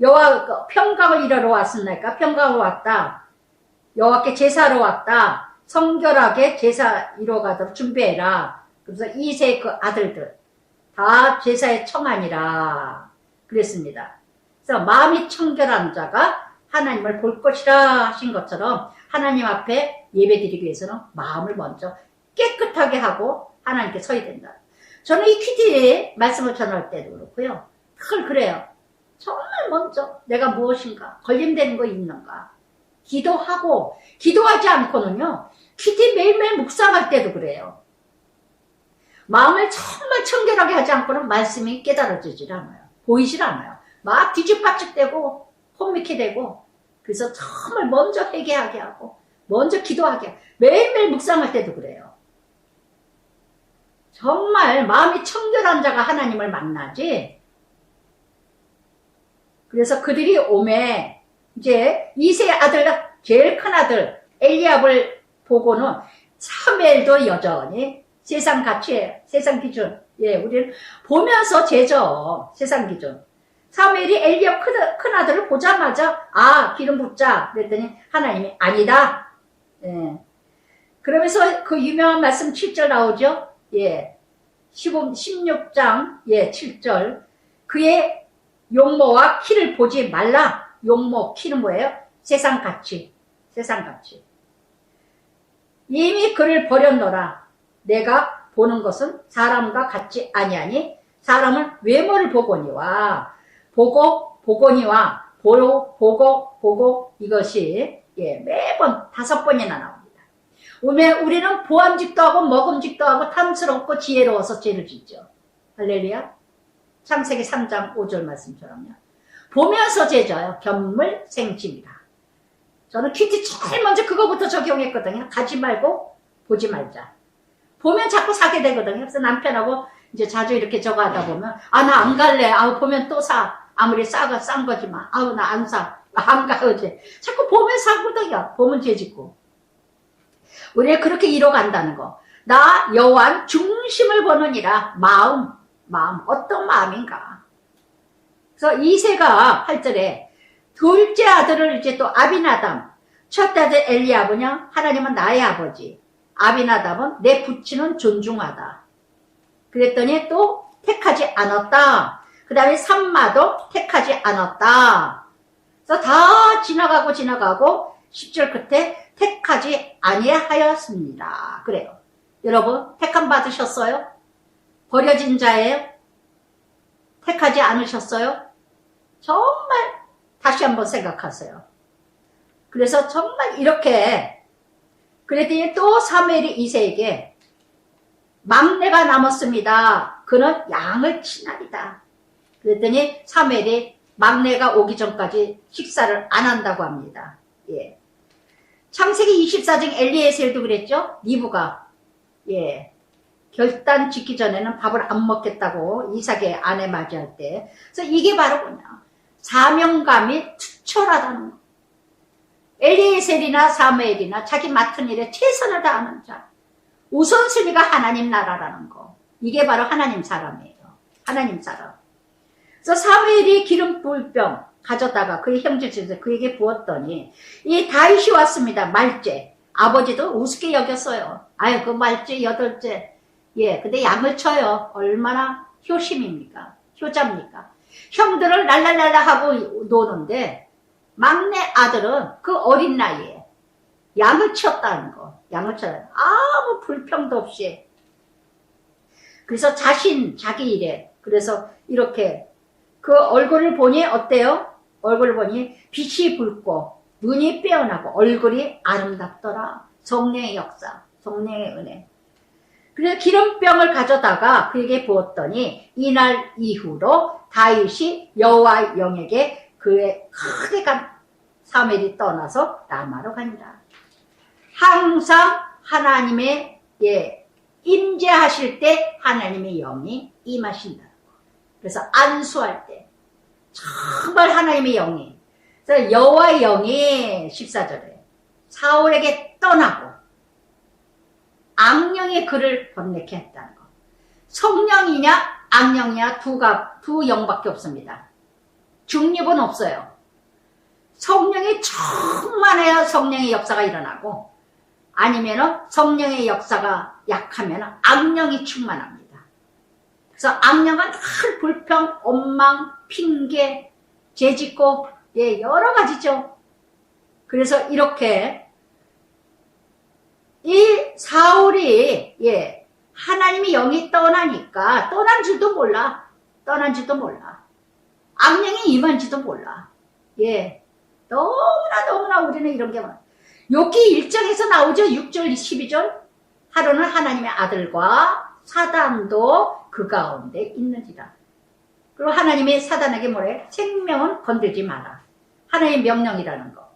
여호와 평강을 이루러 왔으니까 평강을 왔다. 여호와께 제사로 왔다. 성결하게 제사 이루어가도록 준비해라. 그래서 2세 그 아들들 다 제사의 청하니라 그랬습니다. 그래서 마음이 청결한 자가 하나님을 볼 것이라 하신 것처럼 하나님 앞에 예배드리기 위해서는 마음을 먼저 깨끗하게 하고 하나님께 서야 된다. 저는 이 퀴즈에 말씀을 전할 때도 그렇고요. 그걸 그래요. 정말 먼저 내가 무엇인가, 걸림되는 거 있는가, 기도하고, 기도하지 않고는요, 퀴즈 매일매일 묵상할 때도 그래요. 마음을 정말 청결하게 하지 않고는 말씀이 깨달아지질 않아요. 보이질 않아요. 막 뒤죽박죽되고, 혼미케 되고, 그래서 정말 먼저 회개하게 하고, 먼저 기도하게 하고, 매일매일 묵상할 때도 그래요. 정말 마음이 청결한 자가 하나님을 만나지. 그래서 그들이 오매 이제 2세 아들, 제일 큰 아들 엘리압을 보고는 사무엘도 여전히 세상 가치예요. 세상 기준. 우리는 보면서 재죠. 세상 기준. 사무엘이 엘리압 큰 아들을 보자마자 기름 붓자 그랬더니 하나님이 아니다. 그러면서 그 유명한 말씀 7절 나오죠. 16장 7절. 그의 용모와 키를 보지 말라. 용모, 키는 뭐예요? 세상 가치. 이미 그를 버렸노라. 내가 보는 것은 사람과 같지 아니하니 사람은 외모를 보거니와 보고 이것이 매번 5번이나 나옵니다. 우리는 보암직도 하고 먹음직도 하고 탐스럽고 지혜로워서 죄를 짓죠. 할렐루야. 창세기 3장 5절 말씀처럼요. 보면서 죄져요. 견물생심이라. 저는 퀴즈 제일 먼저 그거부터 적용했거든요. 가지 말고 보지 말자. 보면 자꾸 사게 되거든요. 그래서 남편하고 이제 자주 이렇게 저거 하다 보면 나 안 갈래. 보면 또 사. 아무리 싼 거지만 나 안 사. 안 가. 어제 자꾸 보면 사거든요. 보면 죄 짓고. 우리가 그렇게 이뤄간다는 거. 나 여호와 중심을 보느니라. 마음 어떤 마음인가. 그래서 2세가 8절에 둘째 아들을 이제 또 아비나답, 첫 아들 엘리야브냐, 하나님은 나의 아버지, 아비나답은 내 부친은 존중하다. 그랬더니 또 택하지 않았다. 그 다음에 삼마도 택하지 않았다. 그래서 다 지나가고 10절 끝에 택하지 아니하였습니다. 그래요. 여러분 택함 받으셨어요? 버려진 자예요? 택하지 않으셨어요? 정말 다시 한번 생각하세요. 그래서 정말 이렇게 그랬더니 또 사무엘이 이새에게 막내가 남았습니다. 그는 양을 치나리다. 그랬더니 사무엘이 막내가 오기 전까지 식사를 안 한다고 합니다. 예. 창세기 24장 엘리에셀도 그랬죠? 니브가 결단 짓기 전에는 밥을 안 먹겠다고 이삭의 아내 맞이할 때. 그래서 이게 바로 뭐냐? 사명감이 투철하다는 거. 엘리에셀이나 사무엘이나 자기 맡은 일에 최선을 다하는 자. 우선순위가 하나님 나라라는 거. 이게 바로 하나님 사람이에요. 하나님 사람. 그래서 사무엘이 기름 부을 병 가져다가 그의 형제들에서 그에게 부었더니 이 다윗이 왔습니다. 말째. 아버지도 우습게 여겼어요. 아유 그 말째 8째. 근데 양을 쳐요. 얼마나 효심입니까? 효자입니까? 형들을 랄랄랄라 하고 노는데 막내 아들은 그 어린 나이에 양을 쳤다는 거. 양을 쳐요. 아무 불평도 없이. 그래서 자기 일에. 그래서 이렇게 그 얼굴을 보니 어때요? 얼굴을 보니 빛이 붉고 눈이 빼어나고 얼굴이 아름답더라. 성령의 역사, 성령의 은혜. 그래서 기름병을 가져다가 그에게 부었더니 이날 이후로 다윗이 여호와 영에게 그의 크게 간 사무엘이 떠나서 라마로 가니라. 항상 하나님의 임재하실 때 하나님의 영이 임하신다. 그래서 안수할 때 정말 하나님의 영이. 그래서 여호와의 영이 14절에 사울에게 떠나고 악령의 그를 번뇌케 했다는 거. 성령이냐 악령이냐 두 영밖에 없습니다. 중립은 없어요. 성령이 충만해야 성령의 역사가 일어나고 아니면은 성령의 역사가 약하면 악령이 충만합니다. 그래서 악령은 늘 불평, 원망, 핑계, 죄짓고 여러 가지죠. 그래서 이렇게 이 사울이 하나님의 영이 떠나니까 떠난 줄도 몰라. 악령이 임한지도 몰라. 너무나 우리는 이런 게 많아. 욥기 1장에서 나오죠. 6절 12절. 하루는 하나님의 아들과 사단도 그 가운데 있느니라. 그리고 하나님이 사단에게 뭐래? 생명은 건들지 마라. 하나님의 명령이라는 거.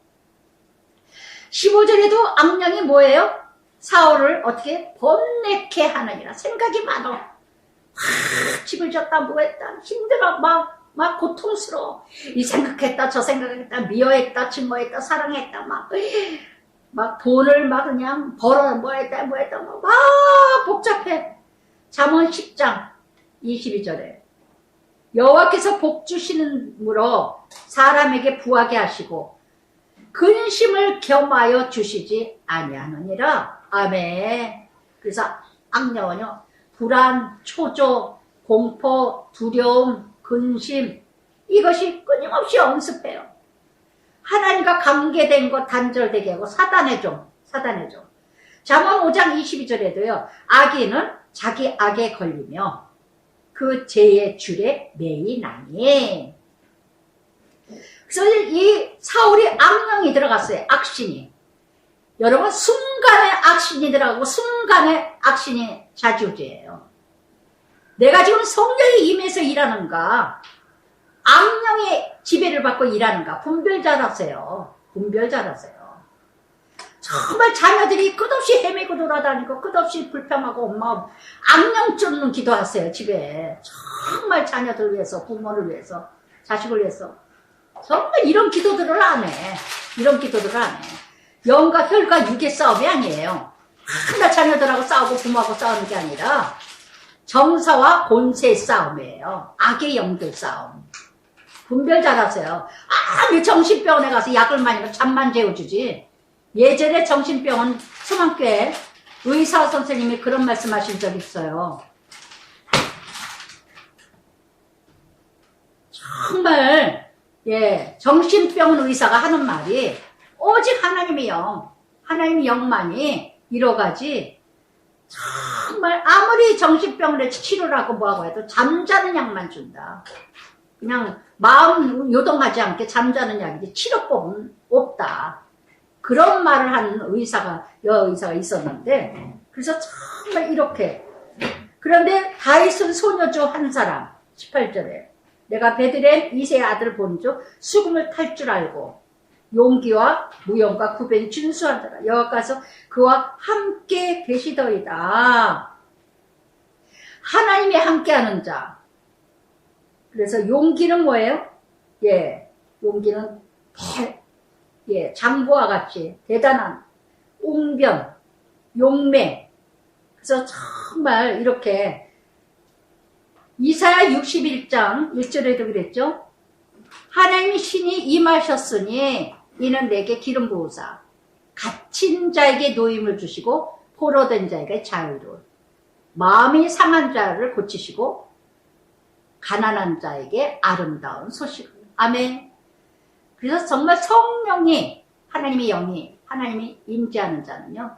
15절에도 악령이 뭐예요? 사울을 어떻게 번뇌케 하느니라. 생각이 많아. 집을 졌다 뭐했다 힘들어 막 고통스러워. 이 생각했다 저 생각했다 미워했다 증오했다 사랑했다 막 돈을 막 그냥 벌어 뭐했다 막 복잡해. 잠언 10장 22절에 여호와께서 복 주시는므로 사람에게 부하게 하시고 근심을 겸하여 주시지 아니하느니라. 아멘. 그래서 악령은요 불안, 초조, 공포, 두려움, 근심 이것이 끊임없이 엄습해요. 하나님과 관계된 것 단절되게 하고 사단의 종. 잠언 5장 22절에도요. 악인은 자기 악에 걸리며 그 죄의 줄에 매이 나니. 그래서 이 사울이 악령이 들어갔어요. 악신이. 여러분 순간에 악신이 들어가고 순간에 악신이 좌지우지예요. 내가 지금 성령이 임해서 일하는가 악령의 지배를 받고 일하는가 분별 잘하세요. 정말 자녀들이 끝없이 헤매고 돌아다니고 끝없이 불평하고 엄마 악령 쫓는 기도하세요. 집에 정말 자녀들 위해서 부모를 위해서 자식을 위해서 정말 이런 기도들을 안 해. 영과 혈과 육의 싸움이 아니에요. 하나 자녀들하고 싸우고 부모하고 싸우는 게 아니라 정사와 권세의 싸움이에요. 악의 영들 싸움. 분별 잘하세요. 정신병원에 가서 약을 많이 먹으면 잠만 재워주지. 예전에 정신병원 소망교회 의사 선생님이 그런 말씀하신 적 있어요. 정말 정신병원 의사가 하는 말이 오직 하나님의 영만이 이뤄가지. 정말 아무리 정신병원에 치료를 하고 뭐하고 해도 잠자는 약만 준다. 그냥 마음 요동하지 않게 잠자는 약이지 치료법은 없다. 그런 말을 한 여의사가 있었는데, 그래서 정말 이렇게. 그런데 다윗은 소녀 중 한 사람, 18절에 내가 베들레헴 이세의 아들 본즉 수금을 탈 줄 알고 용기와 무용과 구변이 준수한 자라 여호와께서 그와 함께 계시더이다. 하나님이 함께하는 자. 그래서 용기는 뭐예요? 예, 용기는 장보와 같이 대단한 웅변, 용맹. 그래서 정말 이렇게 이사야 61장 1절에도 그랬죠. 하나님이 신이 임하셨으니 이는 내게 기름 부으사 갇힌 자에게 노임을 주시고 포로된 자에게 자유를, 마음이 상한 자를 고치시고 가난한 자에게 아름다운 소식을. 아멘. 그래서 정말 성령이, 하나님의 영이, 하나님이 임재하는 자는요,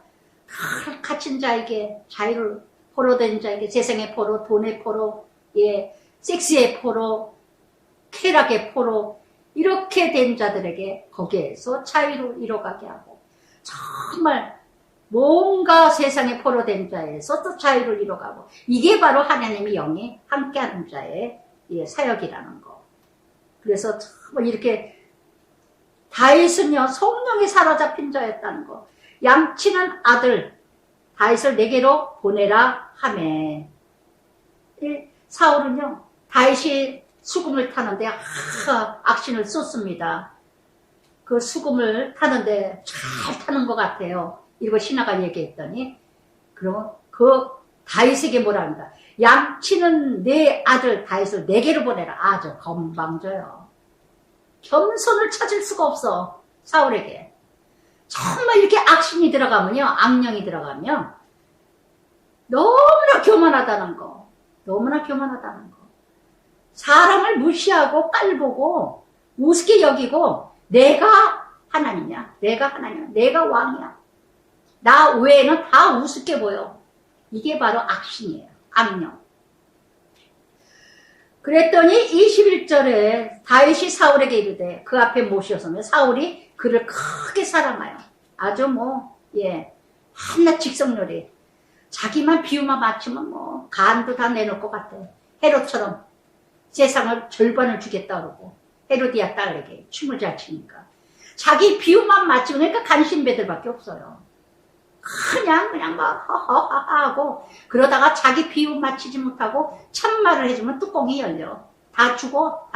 갇힌 자에게 자유를, 포로된 자에게, 세상의 포로, 돈의 포로, 예, 섹스의 포로, 쾌락의 포로, 이렇게 된 자들에게 거기에서 자유를 이뤄가게 하고, 정말 뭔가 세상에 포로된 자에서 또 자유를 이뤄가고, 이게 바로 하나님의 영이 함께하는 자의 사역이라는 거. 그래서 정말 이렇게 다윗은요, 성령이 사로잡힌 자였다는 거. 양치는 아들 다윗을 내게로 보내라 하매. 사울은요, 다윗이 수금을 타는데 악신을 쏟습니다. 그 수금을 타는데 잘 타는 것 같아요. 이거 신하가 얘기했더니, 그러면 그 다윗에게 뭐라 한다. 양치는 내 아들 다윗을 내게로 보내라. 아주 건방져요. 겸손을 찾을 수가 없어, 사울에게. 정말 이렇게 악신이 들어가면요, 악령이 들어가면 너무나 교만하다는 거. 너무나 교만하다는 거. 사람을 무시하고 깔보고 우습게 여기고, 내가 하나님이야, 내가 하나님이야, 내가 왕이야, 나 외에는 다 우습게 보여. 이게 바로 악신이에요, 악령. 그랬더니 21절에 다윗이 사울에게 이르되 그 앞에 모시어서면 사울이 그를 크게 사랑하여 아주 한낱 직성놀이, 자기만 비유만 맞추면 간도 다 내놓을 것 같아. 헤롯처럼 세상을 절반을 주겠다 그러고, 헤로디아 딸에게 춤을 잘 추니까 자기 비유만 맞추면, 그러니까 간신배들밖에 없어요. 그냥 막 하하하하고, 그러다가 자기 비유 맞히지 못하고 참말을 해주면 뚜껑이 열려. 다 죽어.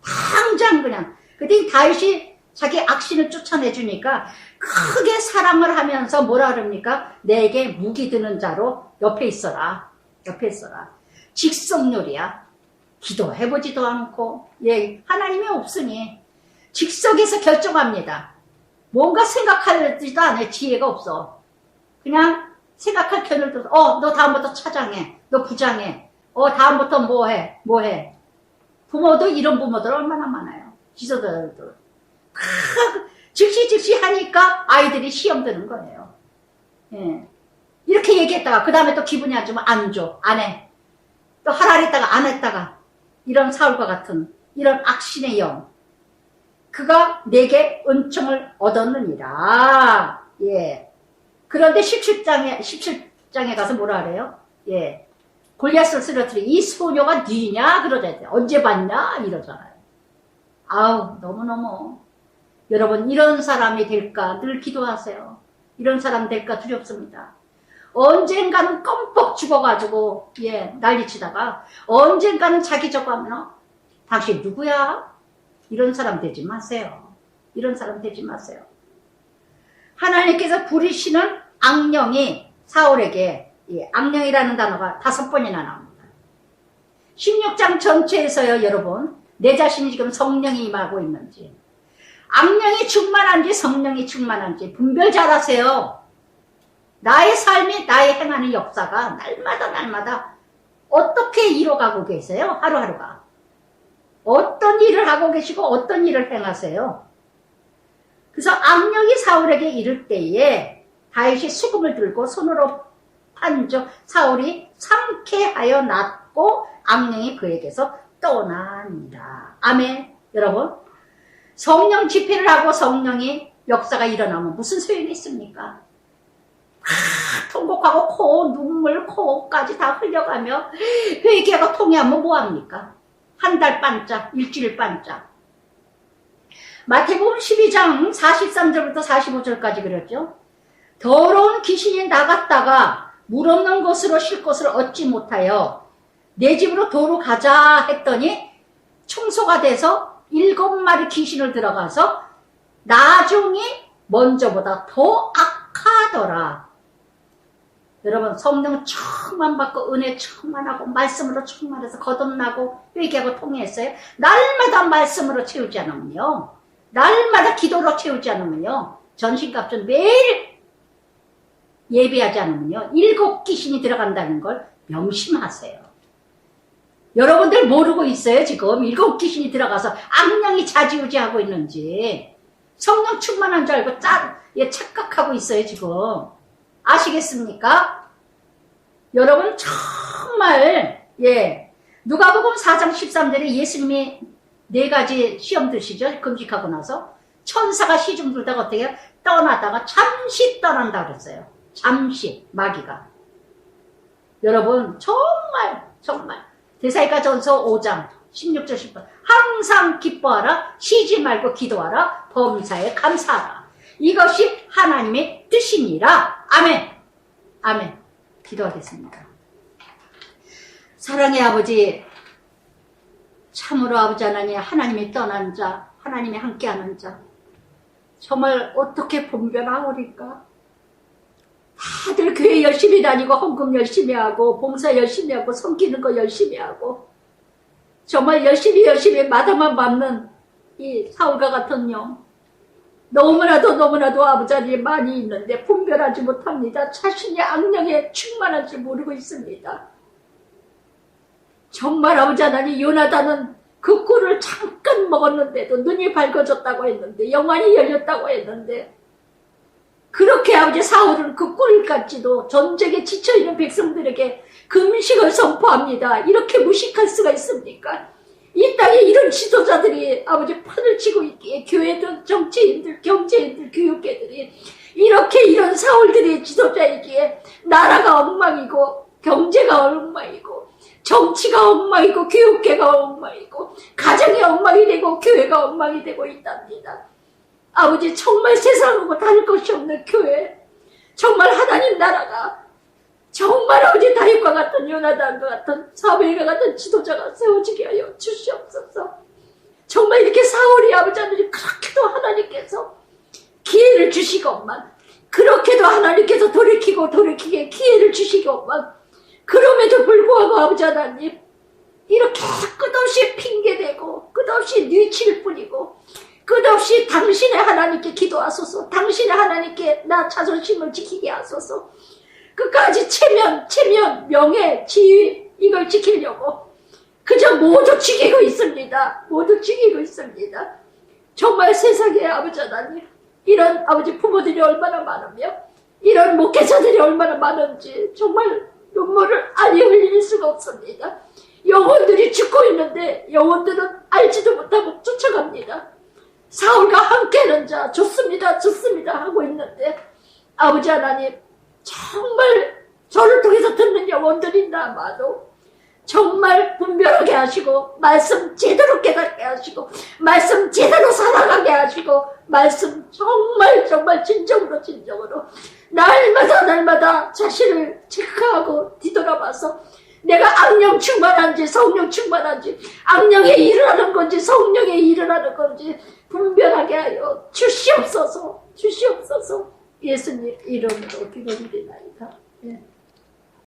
당장 그냥. 그랬더니 다윗이 자기 악신을 쫓아내주니까 크게 사랑을 하면서 뭐라 그럽니까? 내게 무기 드는 자로 옆에 있어라. 직성놀이야. 기도해보지도 않고, 하나님이 없으니 직석에서 결정합니다. 뭔가 생각하지도 않아요. 지혜가 없어. 그냥 생각할 견을 들어서, 너 다음부터 차장해, 너 부장해, 다음부터 뭐해. 부모도 이런 부모들 얼마나 많아요. 지도자들. 즉시 하니까 아이들이 시험 드는 거예요. 이렇게 얘기했다가 그 다음에 또 기분이 안 좋으면 안 줘, 안 해. 또 하라 했다가 안 했다가, 이런 사울과 같은 이런 악신의 영, 그가 내게 은총을 얻었느니라. 그런데 17장에 가서 뭐라 그래요? 골리앗을 쓰러뜨리 이 소녀가 니냐? 그러잖아요. 언제 봤냐? 이러잖아요. 아우, 너무너무. 여러분, 이런 사람이 될까 늘 기도하세요. 이런 사람 될까 두렵습니다. 언젠가는 껌뻑 죽어가지고 난리치다가 언젠가는 자기 저거 하면 당신 누구야? 이런 사람 되지 마세요. 하나님께서 부리시는 악령이 사울에게, 악령이라는 단어가 5번이나 나옵니다. 16장 전체에서요, 여러분, 내 자신이 지금 성령이 임하고 있는지, 악령이 충만한지 성령이 충만한지 분별 잘하세요. 나의 삶이, 나의 행하는 역사가 날마다 어떻게 이뤄가고 계세요? 하루하루가. 어떤 일을 하고 계시고 어떤 일을 행하세요? 그래서 악령이 사울에게 이를 때에 다윗이 수금을 들고 손으로 판즉 사울이 상쾌하여 낫고 악령이 그에게서 떠나니라. 아멘. 여러분, 성령 집회를 하고 성령이 역사가 일어나면 무슨 소용이 있습니까? 통곡하고 코, 눈물, 코까지 다 흘려가며 회개가 통해하면 뭐합니까? 한 달 반짝, 일주일 반짝. 마태복음 12장 43절부터 45절까지 그랬죠. 더러운 귀신이 나갔다가 물 없는 곳으로 쉴 곳을 얻지 못하여 내 집으로 도로 가자 했더니 청소가 돼서 7마리 귀신을 들어가서 나중에 먼저보다 더 악하더라. 여러분, 성령 충만받고 은혜 충만하고 말씀으로 충만해서 거듭나고 회개하고 통해했어요. 날마다 말씀으로 채우지 않으면요, 날마다 기도로 채우지 않으면요, 전신갑주 매일 예배하지 않으면요, 7 귀신이 들어간다는 걸 명심하세요. 여러분들 모르고 있어요. 지금 7 귀신이 들어가서 악령이 좌지우지하고 있는지 성령 충만한 줄 알고 착각하고 있어요. 지금 아시겠습니까? 여러분 정말 누가복음 4장 13절에 예수님이 4가지 시험 드시죠. 금식하고 나서 천사가 시중 들다가 어떻게 해요? 떠나다가 잠시 떠난다 그랬어요. 잠시 마귀가. 여러분 정말 데살로니가전서 5장 16절 10절 항상 기뻐하라, 쉬지 말고 기도하라, 범사에 감사하라. 이것이 하나님의 뜻이니라. 아멘. 아멘. 기도하겠습니다. 사랑의 아버지, 참으로 아버지 하나님, 하나님이 떠난 자, 하나님이 함께하는 자, 정말 어떻게 분별하오리까? 다들 교회 열심히 다니고 헌금 열심히 하고 봉사 열심히 하고 섬기는 거 열심히 하고 정말 열심히 마당만 밟는 이 사울과 같은 영, 너무나도 아버지 하나님 많이 있는데 분별하지 못합니다. 자신이 악령에 충만한 줄 모르고 있습니다. 정말 아버지 하나님, 요나단은 그 꿀을 잠깐 먹었는데도 눈이 밝아졌다고 했는데, 영안이 열렸다고 했는데, 그렇게 아버지 사울은 그 꿀같이도 전쟁에 지쳐있는 백성들에게 금식을 선포합니다. 이렇게 무식할 수가 있습니까? 이 땅에 이런 지도자들이 아버지 판을 치고 있기에 교회들, 정치인들, 경제인들, 교육계들이 이렇게 이런 사울들의 지도자이기에 나라가 엉망이고 경제가 엉망이고 정치가 엉망이고 교육계가 엉망이고 가정이 엉망이 되고 교회가 엉망이 되고 있답니다. 아버지, 정말 세상하고 다를 것이 없는 교회, 정말 하나님 나라가 정말 아버지 다윗과 같은 요나단과 같은 사무엘과 같은 지도자가 세워지게 하여 주시옵소서. 정말 이렇게 사울이 아버지 하나님 그렇게도 하나님께서 기회를 주시건만, 그렇게도 하나님께서 돌이키게 기회를 주시건만, 그럼에도 불구하고 아버지 하나님 이렇게 끝없이 핑계대고 끝없이 뉘칠 뿐이고 끝없이 당신의 하나님께 기도하소서, 당신의 하나님께 나 자존심을 지키게 하소서, 끝까지 체면, 명예, 지위 이걸 지키려고 그저 모두 죽이고 있습니다. 모두 죽이고 있습니다. 정말 세상에 아버지 하나님, 이런 아버지 부모들이 얼마나 많으며 이런 목회자들이 얼마나 많은지 정말 눈물을 아니 흘릴 수가 없습니다. 영혼들이 죽고 있는데 영혼들은 알지도 못하고 쫓아갑니다. 사울과 함께하는 자 좋습니다 하고 있는데 아버지 하나님, 정말 저를 통해서 듣는 영혼들이 남아도 정말 분별하게 하시고 말씀 제대로 깨닫게 하시고 말씀 제대로 살아가게 하시고 말씀 정말 진정으로 날마다 자신을 체크하고 뒤돌아봐서 내가 악령 충만한지 성령 충만한지 악령의 일을 하는 건지 성령의 일을 하는 건지 분별하게 하여 주시옵소서. 예수님 이름으로 기도드리나이다.